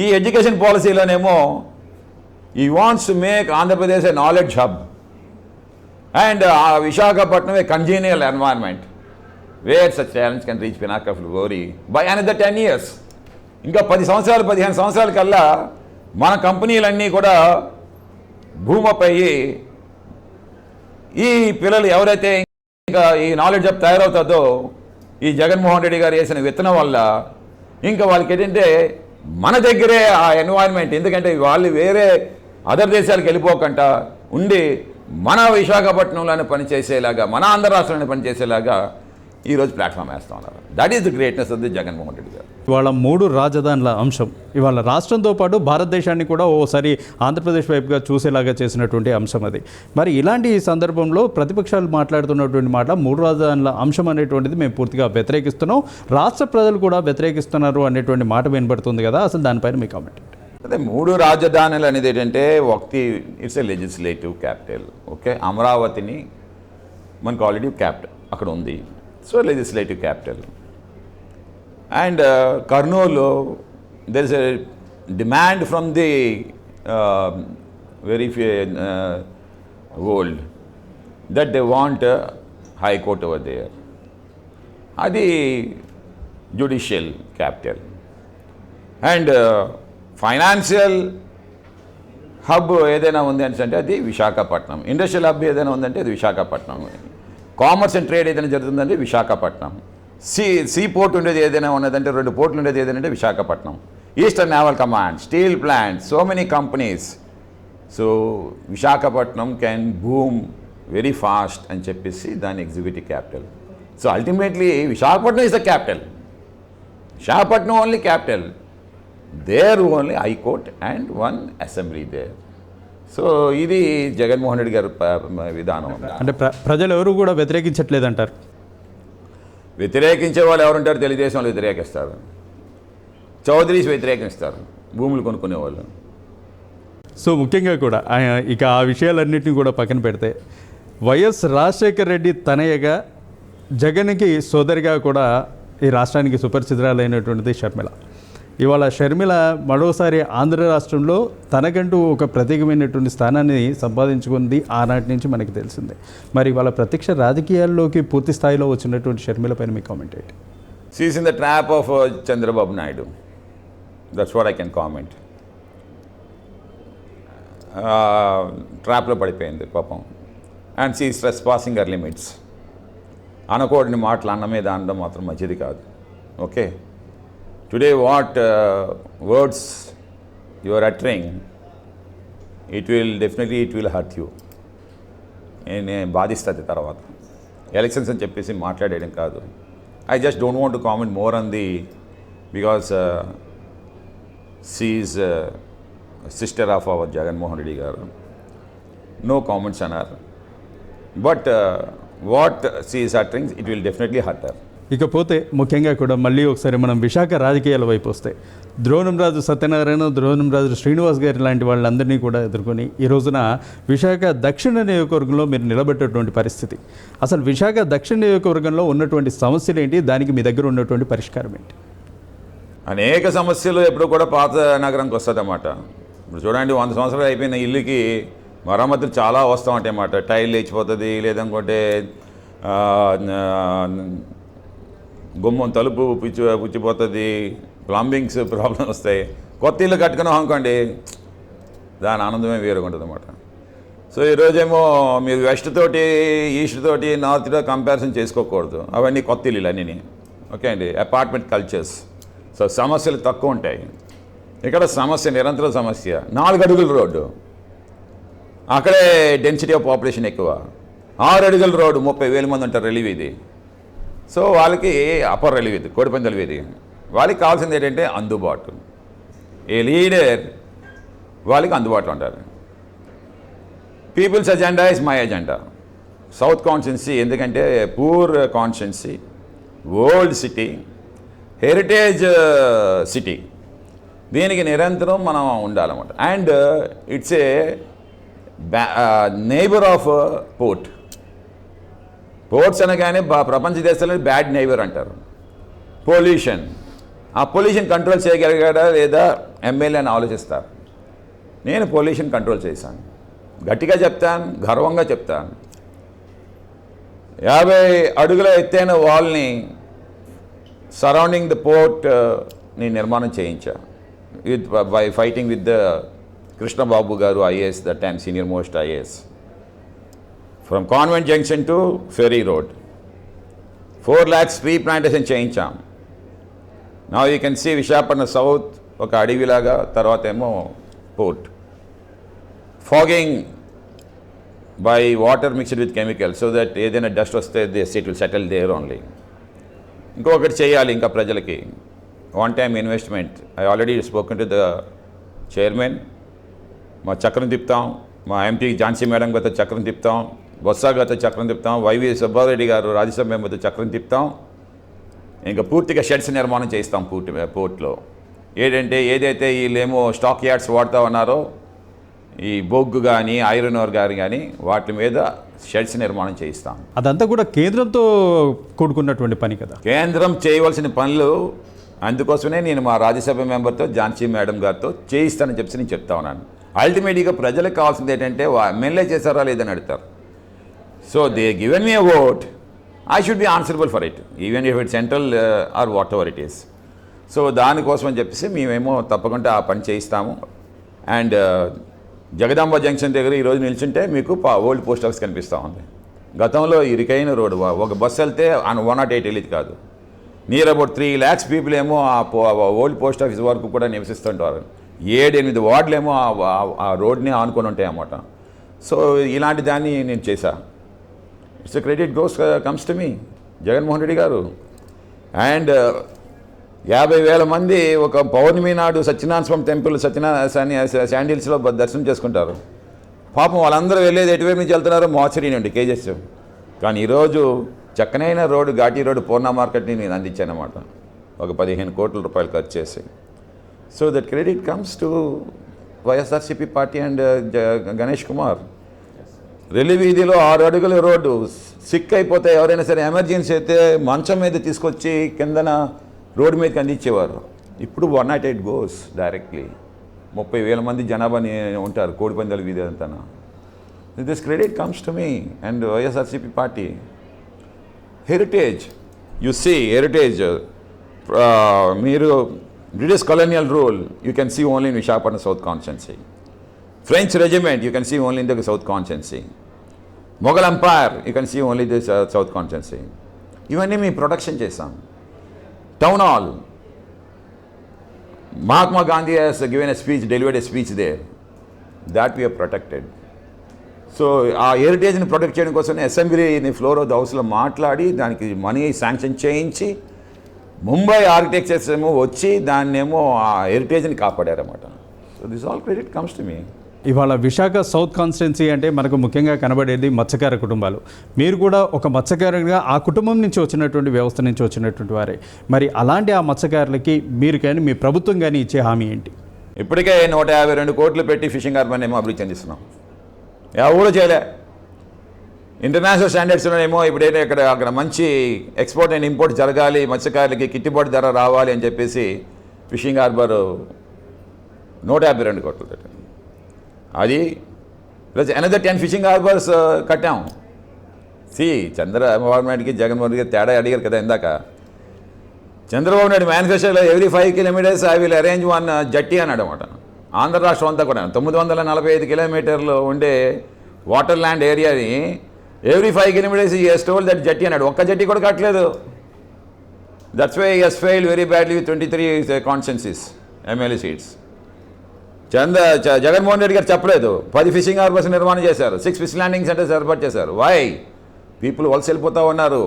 ఈ ఎడ్యుకేషన్ పాలసీలోనేమో ఈ wants to make Andhra Pradesh a knowledge hub and Visakhapatnam a congenial environment where such talents can reach pinnacle of glory by another 10 years. ఇంకా 10 సంవత్సరాలు 15 సంవత్సరాల కల్లా మన కంపెనీలన్నీ కూడా భూమిపై ఈ పిల్లలు ఎవరైతే ఇంకా ఈ నాలెడ్జ్ హబ్ తయారవుతుందో ఈ జగన్మోహన్ రెడ్డి గారు వేసిన విత్తనం వల్ల ఇంకా వాళ్ళకి ఏంటంటే మన దగ్గరే ఆ ఎన్వైర్న్మెంట్, ఎందుకంటే వాళ్ళు వేరే అదర్ దేశాలకు వెళ్ళిపోకుండా ఉండి మన విశాఖపట్నంలోనే పనిచేసేలాగా, మన ఆంధ్ర రాష్ట్రంలోనే పనిచేసేలాగా ఈరోజు ప్లాట్ఫామ్ వేస్తూ ఉన్నారు. That is the greatness of the Jaganmohan Reddy గారు. ఇవాళ 3 రాజధానుల అంశం ఇవాళ రాష్ట్రంతో పాటు భారతదేశాన్ని కూడా ఓసారి ఆంధ్రప్రదేశ్ వైపుగా చూసేలాగా చేసినటువంటి అంశం అది. మరి ఇలాంటి సందర్భంలో ప్రతిపక్షాలు మాట్లాడుతున్నటువంటి మాట 3 రాజధానుల అంశం అనేటువంటిది మేము పూర్తిగా వ్యతిరేకిస్తున్నాం, రాష్ట్ర ప్రజలు కూడా వ్యతిరేకిస్తున్నారు అనేటువంటి మాట వినబడుతుంది కదా, అసలు దానిపైన మీ కామెంట్? అదే 3 రాజధానులు అనేది ఏంటంటే ఒకటి it's a legislative capital. Okay, అమరావతిని మనకు ఆల్రెడీ క్యాపిటల్ అక్కడ ఉంది, so legislative capital. And Kurnool there is a demand from the very old that they want high court over there. అది judicial capital. And financial hub ఏదైనా ఉంది అంటే అది విశాఖపట్నం. ఇండస్ట్రియల్ హబ్ ఏదైనా ఉందంటే అది విశాఖపట్నం. కామర్స్ అండ్ ట్రేడ్ ఏదైనా జరుగుతుందంటే విశాఖపట్నం. సీ పోర్ట్ ఉండేది ఏదైనా ఉన్నదంటే 2 పోర్ట్లు ఉండేది ఏదైనా అంటే Visakhapatnam. Eastern naval command, steel plant, so many companies. So Visakhapatnam can boom very fast అని చెప్పేసి దాని executive capital. So ultimately Visakhapatnam is the capital. Visakhapatnam only capital. There only High Court and one assembly there. So ఇది జగన్మోహన్ రెడ్డి గారి విధానం. అంటే ప్రజలు ఎవరు కూడా వ్యతిరేకించట్లేదంటారు. వ్యతిరేకించే వాళ్ళు ఎవరుంటారు? తెలుగుదేశం వాళ్ళు వ్యతిరేకిస్తారు, చౌదరీస్ వ్యతిరేకిస్తారు, భూములు కొనుక్కునే వాళ్ళు. సో ముఖ్యంగా కూడా ఇక ఆ విషయాలన్నింటినీ కూడా పక్కన పెడితే వైఎస్ రాజశేఖర్ రెడ్డి తనయ్యగా జగన్కి సోదరిగా కూడా ఈ రాష్ట్రానికి సుపరిచితురాలైనటువంటిది షర్మిల. ఇవాళ షర్మిల మరోసారి ఆంధ్ర రాష్ట్రంలో తనకంటూ ఒక ప్రత్యేకమైనటువంటి స్థానాన్ని సంపాదించుకుంది ఆనాటి నుంచి మనకి తెలిసిందే. మరి ఇవాళ ప్రత్యక్ష రాజకీయాల్లోకి పూర్తి స్థాయిలో వచ్చినటువంటి షర్మిల పైన మీ కామెంట్ ఏంటి? She is in the trap of Chandrababu Naidu. That's what I can comment. ట్రాప్లో పడిపోయింది పాపం. And she is trespassing her limits. అనకూడని మాటలు అన్న మీద అనడం మాత్రం మంచిది కాదు. Okay, today what words you are uttering, it will hurt you. నేను బాధిస్తుంది తర్వాత ఎలక్షన్స్ అని చెప్పేసి మాట్లాడేయడం కాదు. I just don't want to comment more on the because she is sister of hour Jaganmohan Reddy గారు. నో కామెంట్స్ అన్నారు. But what she is uttering, it will definitely hurt her. ఇకపోతే ముఖ్యంగా కూడా మళ్ళీ ఒకసారి మనం విశాఖ రాజకీయాల వైపు వస్తే ద్రోణంరాజు సత్యనారాయణ, ద్రోణంరాజు శ్రీనివాస్ గారి లాంటి వాళ్ళందరినీ కూడా ఎదుర్కొని ఈ రోజున విశాఖ దక్షిణ నియోజకవర్గంలో మీరు నిలబెట్టేటువంటి పరిస్థితి. అసలు విశాఖ దక్షిణ నియోజకవర్గంలో ఉన్నటువంటి సమస్యలు ఏంటి, దానికి మీ దగ్గర ఉన్నటువంటి పరిష్కారం ఏంటి? అనేక సమస్యలు ఎప్పుడు కూడా పాత నగరంకి వస్తుంది అన్నమాట. ఇప్పుడు చూడండి, 100 సంవత్సరాలు అయిపోయిన ఇల్లుకి మరమ్మతులు చాలా వస్తూ ఉంటాయి అన్నమాట. టైల్ లేచిపోతుంది, లేదనుకుంటే గుమ్మం తలుపు పుచ్చిపోతుంది, ప్లంబింగ్స్ ప్రాబ్లమ్ వస్తాయి. కొత్త ఇల్లు కట్టుకున్నాం అనుకోండి, దాని ఆనందమే వేరుగా ఉంటుంది అన్నమాట. సో ఈరోజేమో మీరు వెస్ట్ తోటి, ఈస్ట్ తోటి, నార్త్తో కంపారిజన్ చేసుకోకూడదు. అవన్నీ కొత్త ఇల్లులు అన్నీ. ఓకే అండి, అపార్ట్మెంట్ కల్చర్స్. సో సమస్యలు తక్కువ ఉంటాయి. ఇక్కడ సమస్య నిరంతర సమస్య. 4 అడుగుల రోడ్డు, అక్కడే డెన్సిటీ ఆఫ్ పాపులేషన్ ఎక్కువ. 6 అడుగుల రోడ్డు, 30,000 మంది ఉంటారు రిలీవ్ ఇది. సో వాళ్ళకి అప్పర్ రిలీవ్ ఇది, కోడిపందల వీధి. వాళ్ళకి కావాల్సింది ఏంటంటే అందుబాటు. ఏ లీడర్ వాళ్ళకి అందుబాటులో ఉంటారు. People's agenda is my agenda. South constituency ఎందుకంటే poor constituency, old city, heritage city. దీనికి నిరంతరం మనం ఉండాలన్నమాట. And it's a neighbour of port. Ports అనగానే ప్రపంచ దేశాల్లో బ్యాడ్ నైబర్ అంటారు. పొల్యూషన్, ఆ పొల్యూషన్ కంట్రోల్ చేయగలిగాడా లేదా ఎమ్మెల్యే అని ఆలోచిస్తారు. నేను పొల్యూషన్ కంట్రోల్ చేశాను, గట్టిగా చెప్తాను, గర్వంగా చెప్తాను. 50 అడుగుల ఎత్తైన వాల్ని సరౌండింగ్ ద పోర్ట్ నేను నిర్మాణం చేయించా by fighting with the Krishnababu garu IAS, the time senior most IAS. From convent junction to ferry road 4 lakhs tree plantation చేయించాం. నా you can see Visakhapatnam south ఒక అడవిలాగా, తర్వాత ఏమో port. Fogging by water mixed with chemical so that ఏదైనా dust వస్తే it will settle there only. ఇంకొకటి చేయాలి ఇంకా ప్రజలకి, one time investment. I already spoken to the chairman. మా చక్రం తిప్పుతాం, మా ఎంపీ ఝాన్సీ మేడం గారితో చక్రం తిప్పుతాం, బొత్స గారితో చక్రం తిప్పుతాం, వైవి సుబ్బారెడ్డి గారు రాజ్యసభ మెంబర్తో చక్రం తిప్పుతాం. ఇంకా పూర్తిగా షెడ్స్ నిర్మాణం చేస్తాం పోర్ట్లో. ఏదైతే వీళ్ళేమో స్టాక్ యార్డ్స్ వాడుతూ ఉన్నారో, ఈ బొగ్గు కానీ ఐరన్ ఓర్ కానీ వాటి మీద షెడ్స్ నిర్మాణం చేయిస్తాం. అదంతా కూడా కేంద్రంతో కూడుకున్నటువంటి పని కదా. కేంద్రం చేయవలసిన పనులు, అందుకోసమే నేను మా రాజ్యసభ మెంబర్తో ఝాన్సీ మేడం గారితో చేయిస్తానని చెప్పి నేను చెప్తా ఉన్నాను. అల్టిమేట్గా ప్రజలకు కావాల్సింది ఏంటంటే ఎమ్మెల్యే చేశారా లేదని అడుగుతారు. So they given me a vote, I should be answerable for it, even if it central or what ever it is. So దానికోసం అని చెప్పేసి మేమేమో తప్పకుండా ఆ పని చేయిస్తాము. అండ్ జగదాంబ జంక్షన్ దగ్గర ఈరోజు నిల్చుంటే మీకు ఓల్డ్ పోస్ట్ ఆఫీస్ కనిపిస్తూ ఉంది. గతంలో ఇరుకైన రోడ్డు, ఒక బస్సు వెళ్తే 108 వెళ్ళేది కాదు. నియర్ అబౌట్ 3 lakhs పీపుల్ ఏమో ఆ ఓల్డ్ పోస్ట్ ఆఫీస్ వరకు కూడా నివసిస్తుంటారు. 7-8 వార్డులు ఏమో ఆ రోడ్ని ఆనుకొని ఉంటాయి అన్నమాట. సో ఇలాంటి దాన్ని నేను చేశా. ఇట్స్ క్రెడిట్ కమ్స్ టు మీ, జగన్మోహన్ రెడ్డి గారు. అండ్ 50,000 మంది ఒక పౌర్ణమి నాడు సత్యనారాయణ స్వామి టెంపుల్ శాండిల్స్లో దర్శనం చేసుకుంటారు. పాపం వాళ్ళందరూ వెళ్ళేది ఎటువైపు నుంచి వెళ్తున్నారో మోచరీ నుండి కేజెస్. కానీ ఈరోజు చక్కనైన రోడ్డు, ఘాటీ రోడ్డు పూర్ణ మార్కెట్ని నేను అందించాను అన్నమాట, ఒక 15 కోట్ల రూపాయలు ఖర్చు చేసి. So that credit comes to YSRCP party and Ganesh Kumar. Relli వీధిలో 6 అడుగుల రోడ్డు సిక్ అయిపోతే ఎవరైనా సరే ఎమర్జెన్సీ అయితే మంచం మీద తీసుకొచ్చి కిందన రోడ్డు మీదకి అందించేవారు. ఇప్పుడు 108 గోస్ డైరెక్ట్లీ. 30,000 మంది జనాభాని ఉంటారు కోడిపందాల వీధి అంతా. This credit comes to me and YSRCP party. Heritage, you see heritage, మీరు British colonial rule you can see only in Visakhapatnam South Constituency. French regiment you can see only in the South Constituency. Mughal Empire you can see only this South Constituency. ఇవన్నీ మేము protection చేసాం. Town hall, Mahatma Gandhi has given a speech, delivered a speech there. That we have protected. So ఆ హెరిటేజ్ని protect చేయడం కోసం అసెంబ్లీని floor of the హౌస్లో మాట్లాడి దానికి మనీ శాంక్షన్ చేయించి ముంబై ఆర్కిటెక్చర్స్ ఏమో వచ్చి దాన్నేమో ఆ హెరిటేజ్ని కాపాడారన్నమాట. So this all credit comes to me. ఇవాళ విశాఖ సౌత్ కాన్స్టిట్యున్సీ అంటే మనకు ముఖ్యంగా కనబడేది మత్స్యకార కుటుంబాలు. మీరు కూడా ఒక మత్స్యకారుగా ఆ కుటుంబం నుంచి వచ్చినటువంటి వ్యవస్థ నుంచి వచ్చినటువంటి వారే. మరి అలాంటి ఆ మత్స్యకారులకి మీరు కానీ మీ ప్రభుత్వం కానీ ఇచ్చే హామీ ఏంటి? ఇప్పటికే 152 కోట్లు పెట్టి ఫిషింగ్ హార్బర్ని ఏమో అభివృద్ధి చెందిస్తున్నాం. ఎవరు చేయలే. ఇంటర్నేషనల్ స్టాండర్డ్స్లోనేమో ఇప్పుడైతే అక్కడ మంచి ఎక్స్పోర్ట్ అండ్ ఇంపోర్ట్ జరగాలి, మత్స్యకారులకి గిట్టుబాటు ధర రావాలి అని చెప్పేసి ఫిషింగ్ హార్బర్ 152 కోట్లు పెట్టాం. అది ప్లస్ అనదర్ 10 ఫిషింగ్ హార్బర్స్ కట్టాం. చంద్రబాబు నాయుడికి జగన్మోహన్ రెడ్డికి తేడా అడిగారు కదా ఇందాక. చంద్రబాబు నాయుడు మేనిఫెస్టోలో every 5 kilometres I will arrange 1 jetty అన్నాడు అనమాట. ఆంధ్ర రాష్ట్రం అంతా కూడా 945 కిలోమీటర్లు ఉండే వాటర్ ల్యాండ్ ఏరియాని every 5 kilometres he stole that jetty అన్నాడు. ఒక్క జట్టి కూడా కట్టలేదు. That's why has failed very badly with 23 constituencies MLA seats. Jaganmohan Reddy గారు చెప్పలేదు. 10 ఫిషింగ్ హార్బర్స్ నిర్మాణం చేశారు, 6 ఫిష్ ల్యాండింగ్ సెంటర్స్ ఏర్పాటు చేశారు. వై? పీపుల్ వలస వెళ్ళిపోతూ ఉన్నారు.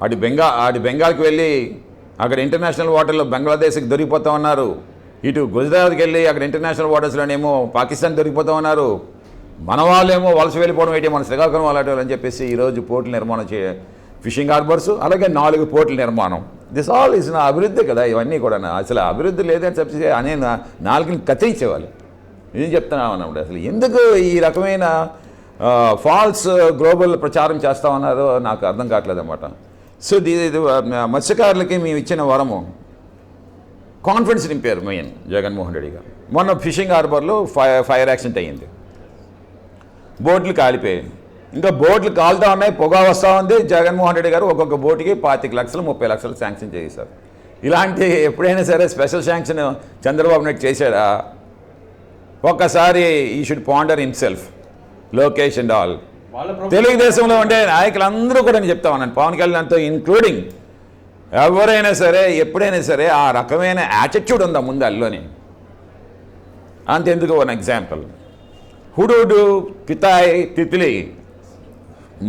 అటు బెంగాల్కి వెళ్ళి అక్కడ ఇంటర్నేషనల్ వాటర్లో బంగ్లాదేశ్కి దొరికిపోతూ ఉన్నారు. ఇటు గుజరాత్కి వెళ్ళి అక్కడ ఇంటర్నేషనల్ వాటర్స్లోనేమో పాకిస్తాన్ దొరికిపోతూ ఉన్నారు. మన వాళ్ళేమో వలస వెళ్ళిపోవడం ఏంటి, మన శ్రీకాకుళం వాళ్ళ అని చెప్పేసి ఈరోజు పోర్టులు నిర్మాణం ఫిషింగ్ హార్బర్స్, అలాగే 4 పోర్టుల నిర్మాణం. దిస్ ఆల్ ఇస్ నా అభివృద్ధి కదా. ఇవన్నీ కూడా అసలు అభివృద్ధి లేదని చెప్పేసి అనే 4ని కత్తిరించేవాళ్ళు. ఏం చెప్తున్నాం అన్నప్పుడు అసలు ఎందుకు ఈ రకమైన ఫాల్స్ గ్లోబల్ ప్రచారం చేస్తా ఉన్నారో నాకు అర్థం కావట్లేదు అన్నమాట. సో మత్స్యకారులకి మేము ఇచ్చిన వరము కాన్ఫిడెన్స్ నింపారు మెయిన్ జగన్మోహన్ రెడ్డి గారు. మొన్న ఫిషింగ్ హార్బర్లో ఫైర్ యాక్సిడెంట్ అయ్యింది, బోట్లు కాలిపోయాయి. ఇంకా బోట్లు కాలుతూ ఉన్నాయి, పొగ వస్తూ ఉంది. జగన్మోహన్ రెడ్డి గారు ఒక్కొక్క బోటుకి 25 లక్షలు 30 లక్షలు శాంక్షన్ చేశారు. ఇలాంటి ఎప్పుడైనా సరే స్పెషల్ శాంక్షన్ చంద్రబాబు నాయుడు చేశాడా? ఒక్కసారి ఈ should ponder himself. Lokesh and all తెలుగుదేశంలో ఉండే నాయకులందరూ కూడా నేను చెప్తా ఉన్నాను, పవన్ కళ్యాణ్తో ఇంక్లూడింగ్, ఎవరైనా సరే ఎప్పుడైనా సరే ఆ రకమైన యాటిట్యూడ్ ఉందా ముందు అల్లోని. అంతెందుకు one example, Hudhud, Phethai, Titli,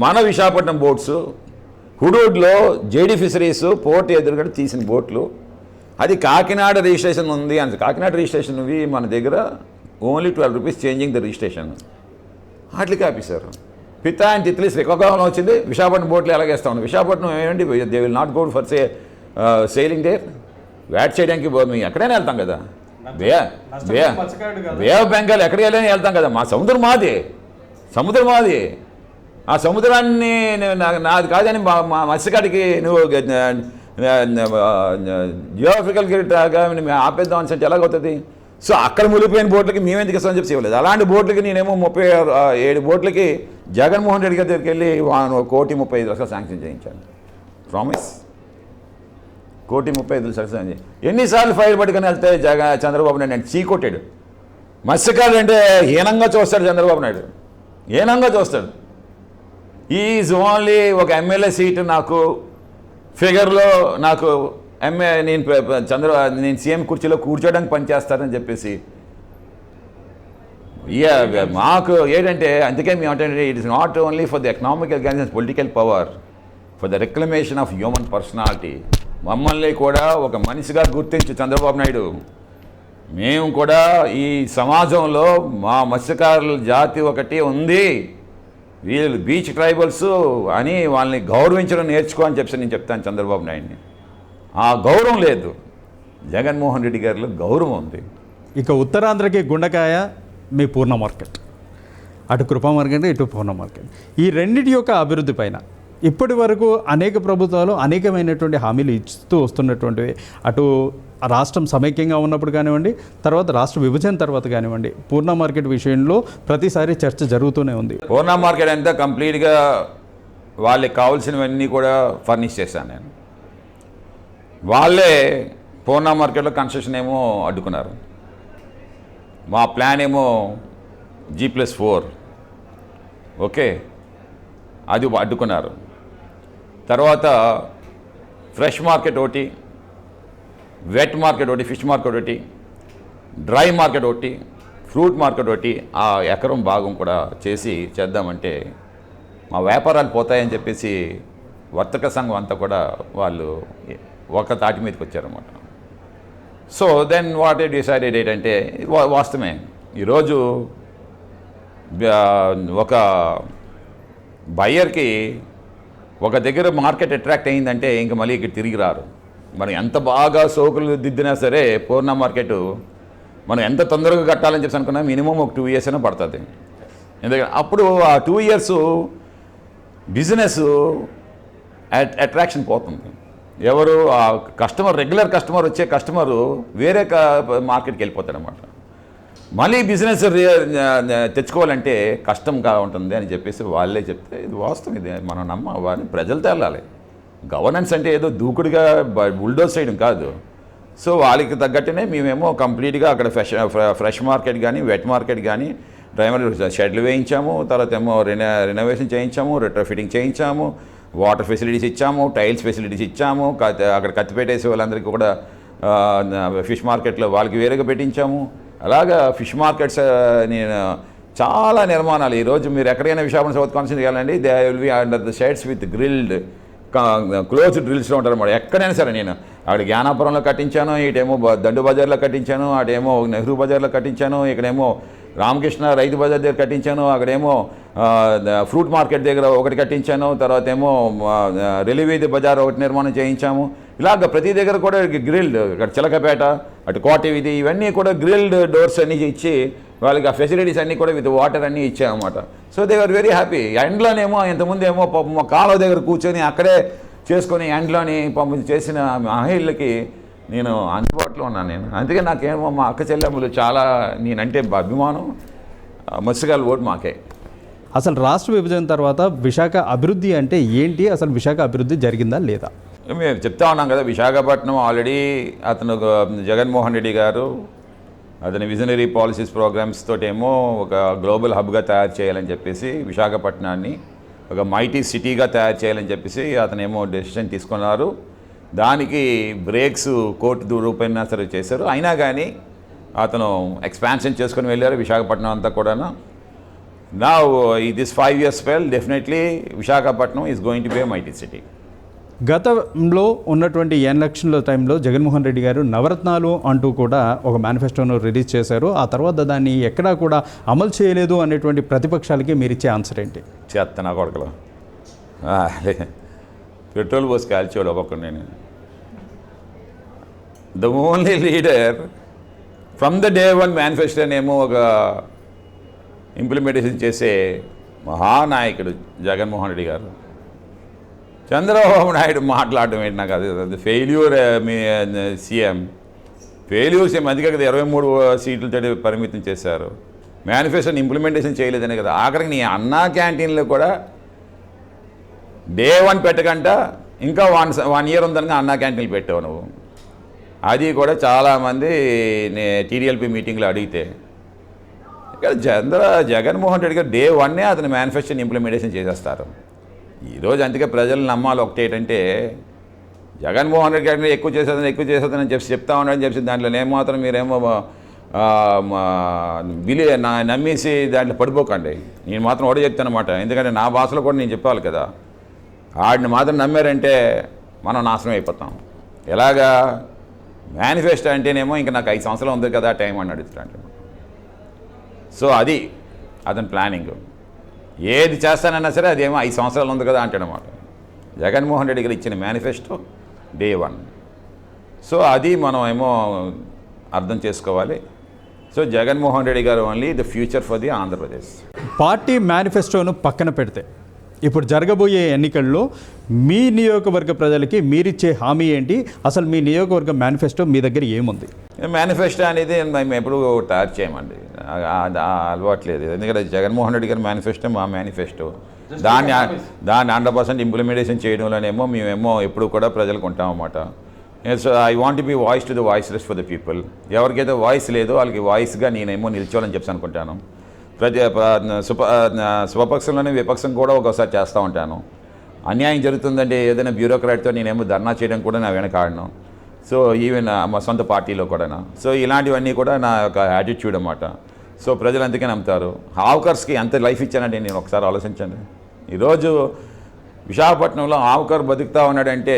మన విశాఖపట్నం బోట్స్, హుడూడ్లో జేడీ ఫిషరీస్ పోర్ట్ ఎదురుగడ తీసిన బోట్లు, అది కాకినాడ రిజిస్ట్రేషన్ ఉంది అని. కాకినాడ రిజిస్ట్రేషన్వి మన దగ్గర only 12 rupees changing the registration. వాటికి ఆపేశారు. పితా అండ్ తిత్లీ శ్రీకాకుళంలో వచ్చింది, విశాఖపట్నం బోట్లు ఎలాగేస్తా ఉంది. విశాఖపట్నం ఏమండి, they will not go for sailing there. వ్యాట్ చేయడానికి మేము ఎక్కడైనా వెళ్తాం కదా, బే ఆఫ్ బెంగాల్ ఎక్కడికి వెళ్ళని వెళ్తాం కదా. మా సముద్రం మాది, సముద్రం మాది. ఆ సముద్రాన్ని నాది కాదని మా మత్స్యకాడికి నువ్వు జియోగ్రఫికల్ మేము ఆపేద్దాం అని ఎలాగవుతుంది? సో అక్కడ మునిగిపోయిన బోట్లకి మేమెందుకు ఇస్తామని చెప్పి ఇవ్వలేదు. అలాంటి బోట్లకి నేనేమో 37 బోట్లకి జగన్మోహన్ రెడ్డి గారి దగ్గరికి వెళ్ళి 1,35,00,000 శాంక్షన్ చేయించాను. ప్రామిస్, 1,35,00,000. ఎన్నిసార్లు ఫైల్ పట్టుకొని వెళ్తే చంద్రబాబు నాయుడు నేను చీకొట్టాడు. మత్స్యకారులు అంటే హీనంగా చూస్తాడు చంద్రబాబు నాయుడు, హీనంగా చూస్తాడు. ఈజ్ ఓన్లీ ఒక ఎమ్మెల్యే సీటు నాకు ఫిగర్లో నాకు నేను సీఎం కుర్చీలో కూర్చోడానికి పనిచేస్తారని చెప్పేసి మాకు ఏంటంటే, అందుకే మేము అంటే it is not only for the economic against political power, for the reclamation of human personality. మమ్మల్ని కూడా ఒక మనిషిగా గుర్తించు చంద్రబాబు నాయుడు. మేము కూడా ఈ సమాజంలో మా మత్స్యకారుల జాతి ఒకటి ఉంది, వీళ్ళు బీచ్ ట్రైబల్స్ అని వాళ్ళని గౌరవించడం నేర్చుకో అని చెప్పి నేను చెప్తాను చంద్రబాబు నాయుడిని. ఆ గౌరవం లేదు, జగన్మోహన్ రెడ్డి గారిలో గౌరవం ఉంది. ఇక ఉత్తరాంధ్రకి గుండకాయ మీ పూర్ణ మార్కెట్, అటు కృపా మార్కెట్, ఇటు పూర్ణ మార్కెట్. ఈ రెండింటి యొక్క అభివృద్ధి పైన ఇప్పటి వరకు అనేక ప్రభుత్వాలు అనేకమైనటువంటి హామీలు ఇస్తూ వస్తున్నటువంటివి, అటు రాష్ట్రం సమైక్యంగా ఉన్నప్పుడు కానివ్వండి, తర్వాత రాష్ట్ర విభజన తర్వాత కానివ్వండి, పూర్ణ మార్కెట్ విషయంలో ప్రతిసారి చర్చ జరుగుతూనే ఉంది. పూర్ణ మార్కెట్ అంతా కంప్లీట్గా వాళ్ళకి కావాల్సినవన్నీ కూడా ఫర్నిష్ చేశాను నేను. వాళ్ళే పూర్ణ మార్కెట్లో కన్స్ట్రక్షన్ ఏమో అడ్డుకున్నారు. మా ప్లాన్ ఏమో G+4, ఓకే, అది అడ్డుకున్నారు. తర్వాత ఫ్రెష్ మార్కెట్ ఒకటి, వెట్ మార్కెట్ ఒకటి, ఫిష్ మార్కెట్ ఒకటి, డ్రై మార్కెట్ ఒకటి, ఫ్రూట్ మార్కెట్ ఒకటి, ఆ ఎకరం భాగం కూడా చేద్దామంటే మా వ్యాపారాలు పోతాయని చెప్పేసి వర్తక సంఘం అంతా కూడా వాళ్ళు ఒక తాటి మీదకి వచ్చారన్నమాట. So then what I decided ఏంటంటే, వాస్తవమే ఈరోజు ఒక బయ్యర్కి ఒక దగ్గర మార్కెట్ అట్రాక్ట్ అయిందంటే ఇంక మళ్ళీ ఇక్కడ తిరిగి రారు. మనం ఎంత బాగా సోకులు దిద్దినా సరే పూర్ణ మార్కెట్ మనం ఎంత తొందరగా కట్టాలని చెప్పి అనుకున్నా మినిమం ఒక 2 years అయినా పడుతుంది. ఎందుకంటే అప్పుడు ఆ 2 years బిజినెస్ అట్రాక్షన్ పోతుంది. ఎవరు ఆ కస్టమర్, రెగ్యులర్ కస్టమర్, వచ్చే కస్టమరు వేరే మార్కెట్కి వెళ్ళిపోతాడు అనమాట. మళ్ళీ బిజినెస్ తెచ్చుకోవాలంటే కష్టంగా ఉంటుంది అని చెప్పేసి వాళ్ళే చెప్తే ఇది వాస్తవం, ఇది మనం నమ్మాలి, ప్రజలతో వెళ్ళాలి. గవర్నెన్స్ అంటే ఏదో దూకుడుగా బుల్డోజ్ చేయడం కాదు. సో వాళ్ళకి తగ్గట్టునే మేమేమో కంప్లీట్గా అక్కడ ఫ్రెష్ మార్కెట్ కానీ వెట్ మార్కెట్ కానీ డ్రైవర్ షెడ్లు వేయించాము, తర్వాత ఏమో రెనోవేషన్ చేయించాము, రెట్రోఫిటింగ్ చేయించాము, వాటర్ ఫెసిలిటీస్ ఇచ్చాము, టైల్స్ ఫెసిలిటీస్ ఇచ్చాము. అక్కడ కత్తిపేట వేసే వాళ్ళందరికీ కూడా ఫిష్ మార్కెట్లో వాళ్ళకి వేరేగా పెట్టించాము. అలాగా ఫిష్ మార్కెట్స్ నేను చాలా నిర్మాణాలు. ఈరోజు మీరు ఎక్కడికైనా విశాఖపట్నం సౌత్ కాన్స్టిట్యూన్సీ వెళ్ళండి, they will be under the sheds with grilled, close డ్రిల్స్లో ఉంటారు అన్నమాట. ఎక్కడైనా సరే నేను అక్కడ జ్ఞానాపురంలో కట్టించాను, ఇటేమో దండు బజార్లో కట్టించాను, అటేమో నెహ్రూ బజార్లో కట్టించాను, ఇక్కడేమో రామకృష్ణ రైతు బజార్ దగ్గర కట్టించాను, అక్కడేమో ఫ్రూట్ మార్కెట్ దగ్గర ఒకటి కట్టించాను, తర్వాత ఏమో రెలివేది బజార్ ఒకటి నిర్మాణం చేయించాము. ఇలాగ ప్రతి దగ్గర కూడా గ్రిల్డ్, ఇక్కడ చిలకపేట, అటు కోట వీధి, ఇవన్నీ కూడా గ్రిల్డ్ డోర్స్ అన్నీ ఇచ్చి వాళ్ళకి ఆ ఫెసిలిటీస్ అన్నీ కూడా విత్ వాటర్ అన్నీ ఇచ్చామన్నమాట. So they are very happy. ఎండ్లోనేమో ఇంతకుముందు ఏమో పాపం కాలువ దగ్గర కూర్చొని అక్కడే చేసుకొని ఎండ్లోని పాపం చేసిన మహిళలకి నేను అందుబాటులో ఉన్నాను. నేను అందుకే నాకేమో మా అక్క చెల్లెమ్మలు చాలా నేనంటే అభిమానం, మత్స్యకారుల ఓటు మాకే. అసలు రాష్ట్ర విభజన తర్వాత విశాఖ అభివృద్ధి అంటే ఏంటి, అసలు విశాఖ అభివృద్ధి జరిగిందా లేదా? మేము చెప్తా ఉన్నాం కదా, విశాఖపట్నం ఆల్రెడీ అతను జగన్మోహన్ రెడ్డి గారు అతని విజనరీ పాలసీస్ ప్రోగ్రామ్స్ తోటేమో ఒక గ్లోబల్ హబ్గా తయారు చేయాలని చెప్పేసి విశాఖపట్నాన్ని ఒక మైటీ సిటీగా తయారు చేయాలని చెప్పేసి అతనేమో డెసిషన్ తీసుకున్నారు. దానికి బ్రేక్స్ కోర్టు రూపైనా సరే చేశారు. అయినా కానీ అతను ఎక్స్పాన్షన్ చేసుకొని వెళ్ళారు విశాఖపట్నం అంతా కూడా. నా this 5 years spell definitely Visakhapatnam is going to be A mighty city. గతంలో ఉన్నటువంటి ఎలక్షన్ల టైంలో జగన్మోహన్ రెడ్డి గారు నవరత్నాలు అంటూ కూడా ఒక మేనిఫెస్టోను రిలీజ్ చేశారు. ఆ తర్వాత దాన్ని ఎక్కడా కూడా అమలు చేయలేదు అనేటువంటి ప్రతిపక్షాలకి మీరు ఇచ్చే ఆన్సర్ ఏంటి? చేస్తా నా కొడుకులో పెట్రోల్ పోసి కాల్చేవాడు ఒక్కొక్కరు. నేను the only leader from the day one మేనిఫెస్టోనేమో ఒక ఇంప్లిమెంటేషన్ చేసే మహానాయకుడు జగన్మోహన్ రెడ్డి గారు. చంద్రబాబు నాయుడు మాట్లాడడం ఏంటి నాకు అది ఫెయిల్యూర్. మీ సీఎం ఫెయిల్యూర్స్ ఏమి అందుకే కదా 23 సీట్లతో పరిమితం చేశారు. మేనిఫెస్టోని ఇంప్లిమెంటేషన్ చేయలేదనే కదా. ఆఖరికి నీ అన్నా క్యాంటీన్లో కూడా డే 1 పెట్టకంట ఇంకా 1 year ఉందనగా అన్నా క్యాంటీన్లు పెట్టావు నువ్వు. అది కూడా చాలామంది టీడీఎల్పీ మీటింగ్లో అడిగితే ఇక్కడ జగన్మోహన్ రెడ్డి గారు డే 1 అతని మేనిఫెస్టోని ఇంప్లిమెంటేషన్ చేసేస్తారు. ఈరోజు అందుకే ప్రజలు నమ్మాలి ఒకటేంటంటే జగన్మోహన్ రెడ్డి గారిని ఎక్కువ చేసేదని చెప్పి చెప్తా ఉన్నాడని చెప్పి దాంట్లో ఏమాత్రం మీరేమో నమ్మేసి దాంట్లో పడిపోకండి. నేను మాత్రం ఒకటే చెప్తాను అనమాట. ఎందుకంటే నా భాషలో కూడా నేను చెప్పాలి కదా. ఆడిని మాత్రం నమ్మారంటే మనం నాశనం అయిపోతాం. ఎలాగా మేనిఫెస్టో అంటేనేమో ఇంకా నాకు 5 సంవత్సరాలు ఉంది కదా టైం అని అడుగుతాడు. సో అది అతని ప్లానింగ్. ఏది చేస్తానన్నా సరే అదేమో 5 సంవత్సరాలు ఉంది కదా అంటాడనమాట. జగన్మోహన్ రెడ్డి గారు ఇచ్చిన మేనిఫెస్టో డే 1. సో అది మనం ఏమో అర్థం చేసుకోవాలి. So Jaganmohan Reddy garu only the future for the Andhra Pradesh. Party మేనిఫెస్టోను పక్కన పెడితే ఇప్పుడు జరగబోయే ఎన్నికల్లో మీ నియోజకవర్గ ప్రజలకి మీరిచ్చే హామీ ఏంటి? అసలు మీ నియోజకవర్గ మేనిఫెస్టో మీ దగ్గర ఏముంది? మేనిఫెస్టో అనేది మేము ఎప్పుడు తయారు చేయమండి, అలవాట్లేదు. ఎందుకంటే జగన్మోహన్ రెడ్డి గారి మేనిఫెస్టో మా మేనిఫెస్టో, దాన్ని 100% ఇంప్లిమెంటేషన్ చేయడంలోనేమో మేమేమో ఎప్పుడు కూడా ప్రజలకు ఉంటామన్నమాట. So I want be voice to the voiceless for the people. ఎవరికైతే వాయిస్ లేదో వాళ్ళకి వాయిస్గా నేనేమో నిల్చోవాలని చెప్పి అనుకుంటాను. స్వపక్షంలోనే విపక్షం కూడా ఒకసారి చేస్తూ ఉంటాను. అన్యాయం జరుగుతుందంటే ఏదైనా బ్యూరోక్రాట్తో నేనేమో ధర్నా చేయడం కూడా నా వెనకాడను. సో ఈవెన్ మా సొంత పార్టీలో కూడా. సో ఇలాంటివన్నీ కూడా నా యొక్క యాటిట్యూడ్ అన్నమాట. సో ప్రజలు అందుకే నమ్ముతారు. ఆవుకర్స్కి ఎంత లైఫ్ ఇచ్చానంటే నేను ఒకసారి ఆలోచించండి. ఈరోజు విశాఖపట్నంలో ఆవుకర్ బతుకుతా ఉన్నాడంటే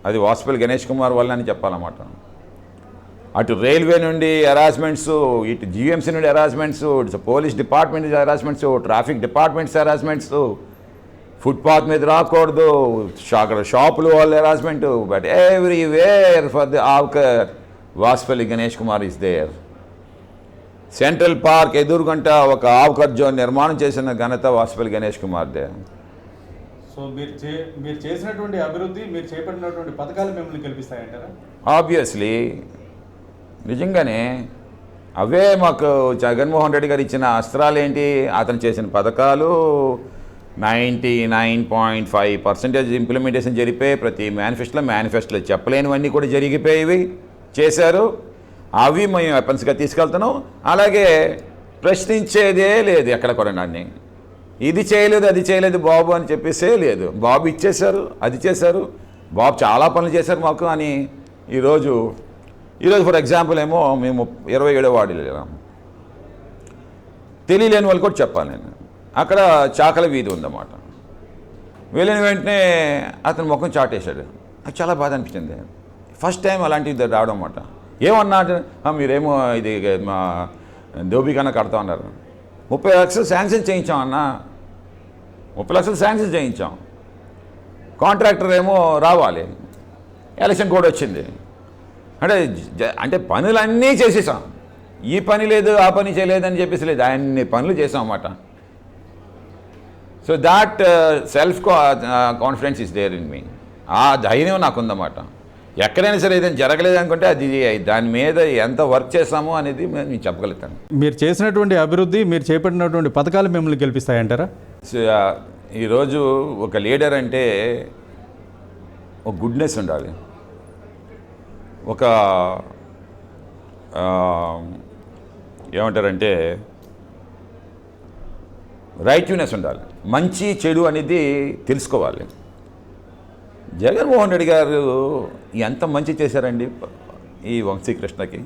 అది వాసుపల్లి గణేష్ కుమార్ వల్ల అని చెప్పాలన్నమాట. అటు రైల్వే నుండి హెరాస్మెంట్స్, ఇటు జిఎంసీ నుండి హెరాస్మెంట్స్, ఇటు police department harassments, traffic departments harassments, footpath మీద రాకూడదు, షాపులు వాళ్ళ harassment. But everywhere for the ఆవ్కర్ Vasupalli Ganesh Kumar is there. Central park ఎదురుగుంట ఒక ఆవ్కర్ జోన్ నిర్మాణం చేసిన ఘనత వాసుపల్లి గణేష్ కుమార్ దే. సో మీరు చేసినటువంటి అభివృద్ధి, మీరు చేపట్టినటువంటి పథకాలు మిమ్మల్ని గెలిపిస్తాయంటారా? ఆబ్వియస్లీ, నిజంగానే అవే మాకు జగన్మోహన్ రెడ్డి గారు ఇచ్చిన అస్త్రాలు ఏంటి, అతను చేసిన పథకాలు 99.5% ఇంప్లిమెంటేషన్ జరిగిపోయి, ప్రతి మేనిఫెస్టోలో చెప్పలేనివన్నీ కూడా జరిగిపోయేవి చేశారు. అవి మేము వెపన్స్గా తీసుకెళ్తున్నాం. అలాగే ప్రశ్నించేదే లేదు ఎక్కడ కూడా. నన్ను ఇది చేయలేదు అది చేయలేదు బాబు అని చెప్పేసే లేదు. బాబు ఇచ్చేశారు, అది చేశారు, బాబు చాలా పనులు చేశారు మాకు అని. ఈరోజు ఫర్ ఎగ్జాంపుల్ ఏమో మేము 27వ వార్డులో వెళ్ళాం. తెలియలేని వాళ్ళు కూడా చెప్పాలి నేను. అక్కడ చాకల వీధి ఉందన్నమాట. వెళ్ళిన వెంటనే అతను ముఖం చాటేశాడు. నాకు చాలా బాధ అనిపించింది. ఫస్ట్ టైం అలాంటిది రావడం అన్నమాట. ఏమన్నా మీరేమో ఇది మా దోబికన్నా కడతా ఉన్నారు. 30 లక్షలు శాంక్షన్ చేయించాం అన్న, 30 లక్షలు శాంక్షన్ చేయించాం. కాంట్రాక్టర్ ఏమో రావాలి, ఎలక్షన్ కూడా వచ్చింది. అంటే పనులన్నీ చేసేసాం. ఈ పని లేదు ఆ పని చేయలేదని చెప్పేసి లేదు, అన్ని పనులు చేసాం అన్నమాట. So that self confidence is there in me. ఆ ధైర్యం నాకుందన్నమాట. ఎక్కడైనా సరే ఏదైనా జరగలేదు అనుకుంటే అది దాని మీద ఎంత వర్క్ చేస్తామో అనేది నేను చెప్పగలుగుతాను. మీరు చేసినటువంటి అభివృద్ధి, మీరు చేపట్టినటువంటి పథకాలు మిమ్మల్ని గెలిపిస్తాయంటారా? సో ఈరోజు ఒక లీడర్ అంటే ఒక గుడ్నెస్ ఉండాలి, ఒక ఏమంటారంటే రైట్యూనెస్ ఉండాలి, మంచి చెడు అనేది తెలుసుకోవాలి. జగన్మోహన్ రెడ్డి గారు ఎంత మంచి చేశారండి ఈ వంశీకృష్ణకి.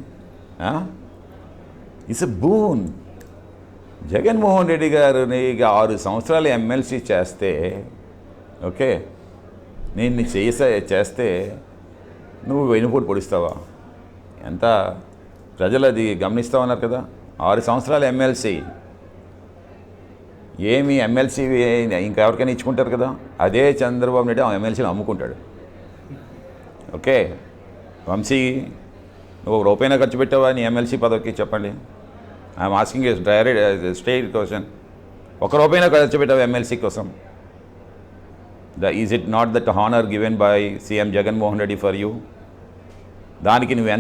It's a boon. Jaganmohan Reddy గారిని 6 సంవత్సరాలు ఎమ్మెల్సీ చేస్తే, ఓకే, నేను చేస్తే నువ్వు వెనుపోటు పొడిస్తావా? ఎంత ప్రజలు అది గమనిస్తూ ఉన్నారు కదా. 6 సంవత్సరాలు ఎమ్మెల్సీ, ఏమి ఎమ్మెల్సీ ఇంకెవరికైనా ఇచ్చుకుంటారు కదా. అదే చంద్రబాబు నాయుడు ఆ ఎమ్మెల్సీని అమ్ముకుంటాడు. ఓకే, వంశీ నువ్వు ₹1 ఖర్చు పెట్టావా నీ ఎమ్మెల్సీ పదవికి? చెప్పండి. I'm asking direct straight question. ₹1 ఖర్చు పెట్టావా ఎమ్మెల్సీ కోసం? Is it not that honour given by CM Jaganmohan Reddy for you? దానికి నువ్వు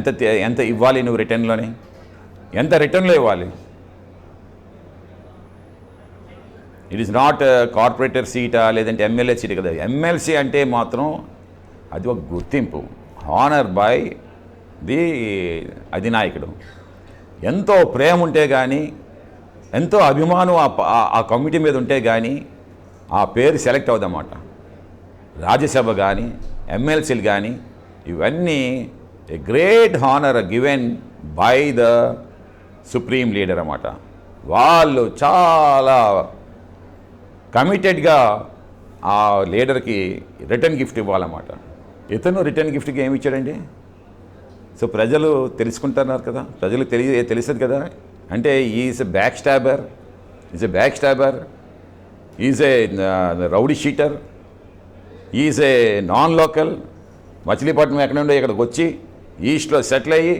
ఎంత ఇవ్వాలి? నువ్వు రిటర్న్లోని ఎంత రిటర్న్లో ఇవ్వాలి? ఇట్ ఈస్ నాట్ కార్పొరేటర్ సీటా లేదంటే ఎమ్మెల్యే సీట్ కదా. ఎమ్మెల్సీ అంటే మాత్రం అది ఒక గుర్తింపు, హానర్ బై ది అధినాయకుడు. ఎంతో ప్రేమ ఉంటే కానీ, ఎంతో అభిమానం ఆ కమిటీ మీద ఉంటే కానీ ఆ పేరు సెలెక్ట్ అవుదన్నమాట. రాజ్యసభ కానీ ఎమ్మెల్సీలు కానీ ఇవన్నీ a great honour given by the supreme leader అన్నమాట. వాళ్ళు చాలా కమిటెడ్గా ఆ లీడర్కి రిటర్న్ గిఫ్ట్ ఇవ్వాలన్నమాట. ఇతను రిటర్న్ గిఫ్ట్కి ఏమి ఇచ్చాడండి? సో ప్రజలు తెలుసుకుంటున్నారు కదా, ప్రజలు తెలుస్తుంది కదా. అంటే is a back stabber, is a rowdy sheeter, is a non local. Machilipatnam ఎక్కడ నుండి ఇక్కడికి వచ్చి ఈస్ట్లో సెటిల్ అయ్యి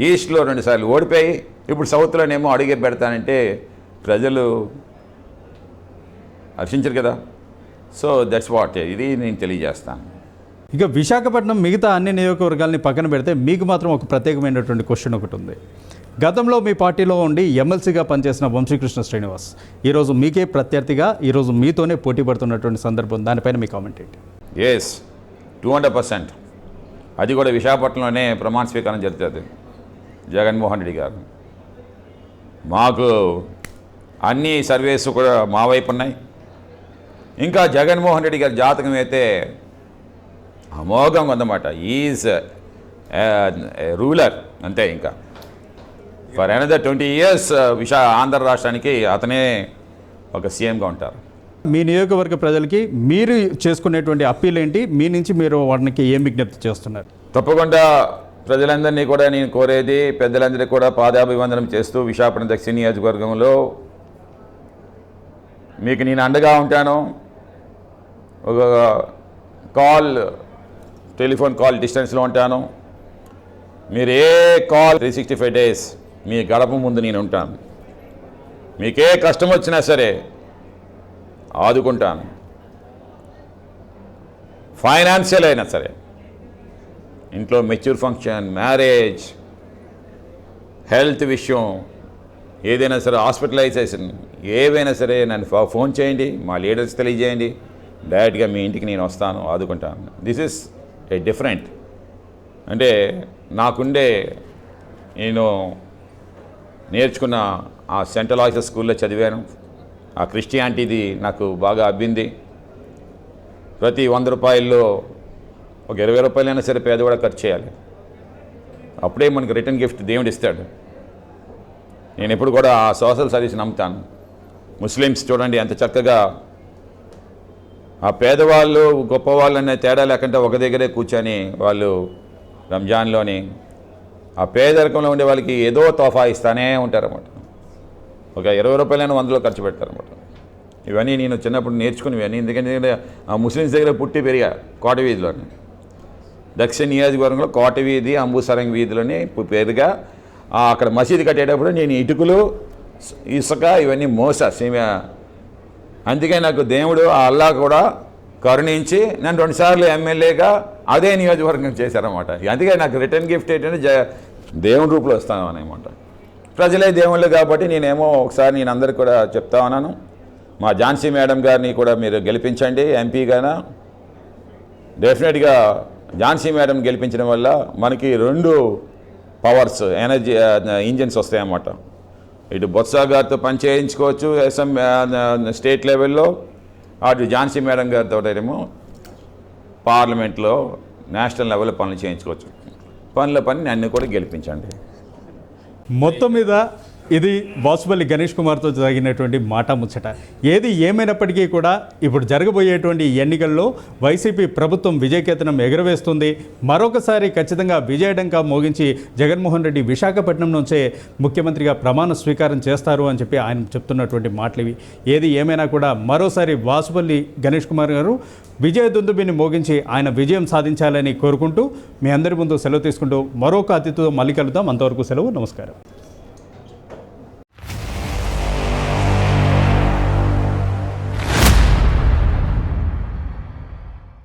ఈస్ట్లో 2 సార్లు ఓడిపోయి ఇప్పుడు సౌత్లోనేమో అడిగే పెడతానంటే ప్రజలు హర్షించరు కదా. సో దట్స్ వాట్ ఇది నేను తెలియజేస్తాను. ఇక విశాఖపట్నం మిగతా అన్ని నియోజకవర్గాల్ని పక్కన పెడితే మీకు మాత్రం ఒక ప్రత్యేకమైనటువంటి క్వశ్చన్ ఒకటి ఉంది. గతంలో మీ పార్టీలో ఉండి ఎమ్మెల్సీగా పనిచేసిన వంశీకృష్ణ శ్రీనివాస్ ఈరోజు మీకే ప్రత్యర్థిగా ఈరోజు మీతోనే పోటీ పడుతున్నటువంటి సందర్భం, దానిపైన మీ కామెంట్ ఏంటి? ఎస్, 200%. అది కూడా విశాఖపట్నంలోనే ప్రమాణ స్వీకారం జరుగుతుంది. జగన్మోహన్ రెడ్డి గారు మాకు అన్ని సర్వేస్ కూడా మా వైపు ఉన్నాయి. ఇంకా జగన్మోహన్ రెడ్డి గారి జాతకం అయితే అమోఘంగా ఉందన్నమాట. ఈజ్ రూలర్ అంతే. ఇంకా ఫర్ అనదర్ 20 years ఆంధ్ర రాష్ట్రానికి అతనే ఒక సీఎంగా ఉంటారు. మీ నియోజకవర్గ ప్రజలకి మీరు చేసుకునేటువంటి అప్పీల్ ఏంటి? మీ నుంచి మీరు వారికి ఏం విజ్ఞప్తి చేస్తున్నారు? తప్పకుండా ప్రజలందరినీ కూడా నేను కోరేది, పెద్దలందరికీ కూడా పాదాభివందనం చేస్తూ విశాఖపట్నం దక్షిణ నియోజకవర్గంలో మీకు నేను అండగా ఉంటాను. ఒక టెలిఫోన్ కాల్ డిస్టెన్స్లో ఉంటాను. మీరు ఏ కాల్ 365 days మీ గడప ముందు నేను ఉంటాను. మీకే కష్టం వచ్చినా సరే ఆదుకుంటాను. ఫైనాన్షియల్ అయినా సరే, ఇంట్లో మెచ్యూర్ ఫంక్షన్, మ్యారేజ్, హెల్త్ విషయం ఏదైనా సరే, హాస్పిటలైజేషన్ ఏవైనా సరే నన్ను ఫోన్ చేయండి, మా లీడర్స్ తెలియజేయండి. డైరెక్ట్గా మీ ఇంటికి నేను వస్తాను, ఆదుకుంటాను. This is a different. అంటే నాకుండే నేను నేర్చుకున్న ఆ సెంట్రల్ ఆఫీసర్ స్కూల్లో చదివాను. ఆ క్రిస్టియానిటీది నాకు బాగా అబ్బింది. ప్రతి 100 రూపాయల్లో ఒక 20 రూపాయలైనా సరే పేదవాడ ఖర్చు చేయాలి. అప్పుడే మనకు రిటర్న్ గిఫ్ట్ దేవుడు ఇస్తాడు. నేను ఎప్పుడు కూడా ఆ సోషల్ సర్వీస్ నమ్ముతాను. ముస్లిమ్స్ చూడండి ఎంత చక్కగా ఆ పేదవాళ్ళు గొప్పవాళ్ళు అనే తేడా లేకుండా ఒక దగ్గరే కూర్చొని వాళ్ళు రంజాన్లోని ఆ పేదరికంలో ఉండే వాళ్ళకి ఏదో తోఫా ఇస్తానే ఉంటారన్నమాట. ఒక 20 రూపాయలైనా 100లో ఖర్చు పెడతారన్నమాట. ఇవన్నీ నేను చిన్నప్పుడు నేర్చుకునేవన్నీ. ఎందుకంటే ఆ ముస్లిమ్స్ దగ్గర పుట్టి పెరిగా కోట వీధిలోని, దక్షిణ నియోజకవర్గంలో కోట వీధి, అంబుసరంగ్ వీధిలోని పెరిగా. అక్కడ మసీదు కట్టేటప్పుడు నేను ఇటుకలు, ఇసుక ఇవన్నీ మోసా సేమియా. అందుకే నాకు దేవుడు ఆ అల్లా కూడా కరుణించి నన్ను 2 సార్లు ఎమ్మెల్యేగా అదే నియోజకవర్గం చేశారన్నమాట. అందుకే నాకు రిటర్న్ గిఫ్ట్ ఏంటంటే దేవుని రూపంలో వస్తాను అనమాట. ప్రజలే దేవుళ్ళు కాబట్టి నేనేమో ఒకసారి నేను అందరికి కూడా చెప్తా ఉన్నాను, మా ఝాన్సీ మేడం గారిని కూడా మీరు గెలిపించండి ఎంపీగానా. డెఫినెట్గా ఝాన్సీ మేడం గెలిపించడం వల్ల మనకి 2 పవర్స్ ఎనర్జీ ఇంజిన్స్ వస్తాయన్నమాట. ఇటు బొత్స గారితో పని చేయించుకోవచ్చు స్టేట్ లెవెల్లో, అటు ఝాన్సీ మేడం గారితో ఏమో పార్లమెంట్లో నేషనల్ లెవెల్లో పనులు చేయించుకోవచ్చు. పని నన్ను కూడా గెలిపించండి. మొత్తం మీద ఇది బాసుపల్లి గణేష్ కుమార్తో జరిగినటువంటి మాట ముచ్చట. ఏది ఏమైనప్పటికీ కూడా ఇప్పుడు జరగబోయేటువంటి ఎన్నికల్లో వైసీపీ ప్రభుత్వం విజయకేతనం ఎగురవేస్తుంది. మరొకసారి ఖచ్చితంగా విజయడంకా మోగించి జగన్మోహన్ రెడ్డి విశాఖపట్నం నుంచే ముఖ్యమంత్రిగా ప్రమాణ స్వీకారం చేస్తారు అని చెప్పి ఆయన చెప్తున్నటువంటి మాటలు ఇవి. ఏది ఏమైనా కూడా మరోసారి బాసుపల్లి గణేష్ కుమార్ గారు విజయ దుందుబిని మోగించి ఆయన విజయం సాధించాలని కోరుకుంటూ మీ అందరి ముందు సెలవు తీసుకుంటూ మరొక అతిథితో మళ్ళీ కలుద్దాం. అంతవరకు సెలవు, నమస్కారం.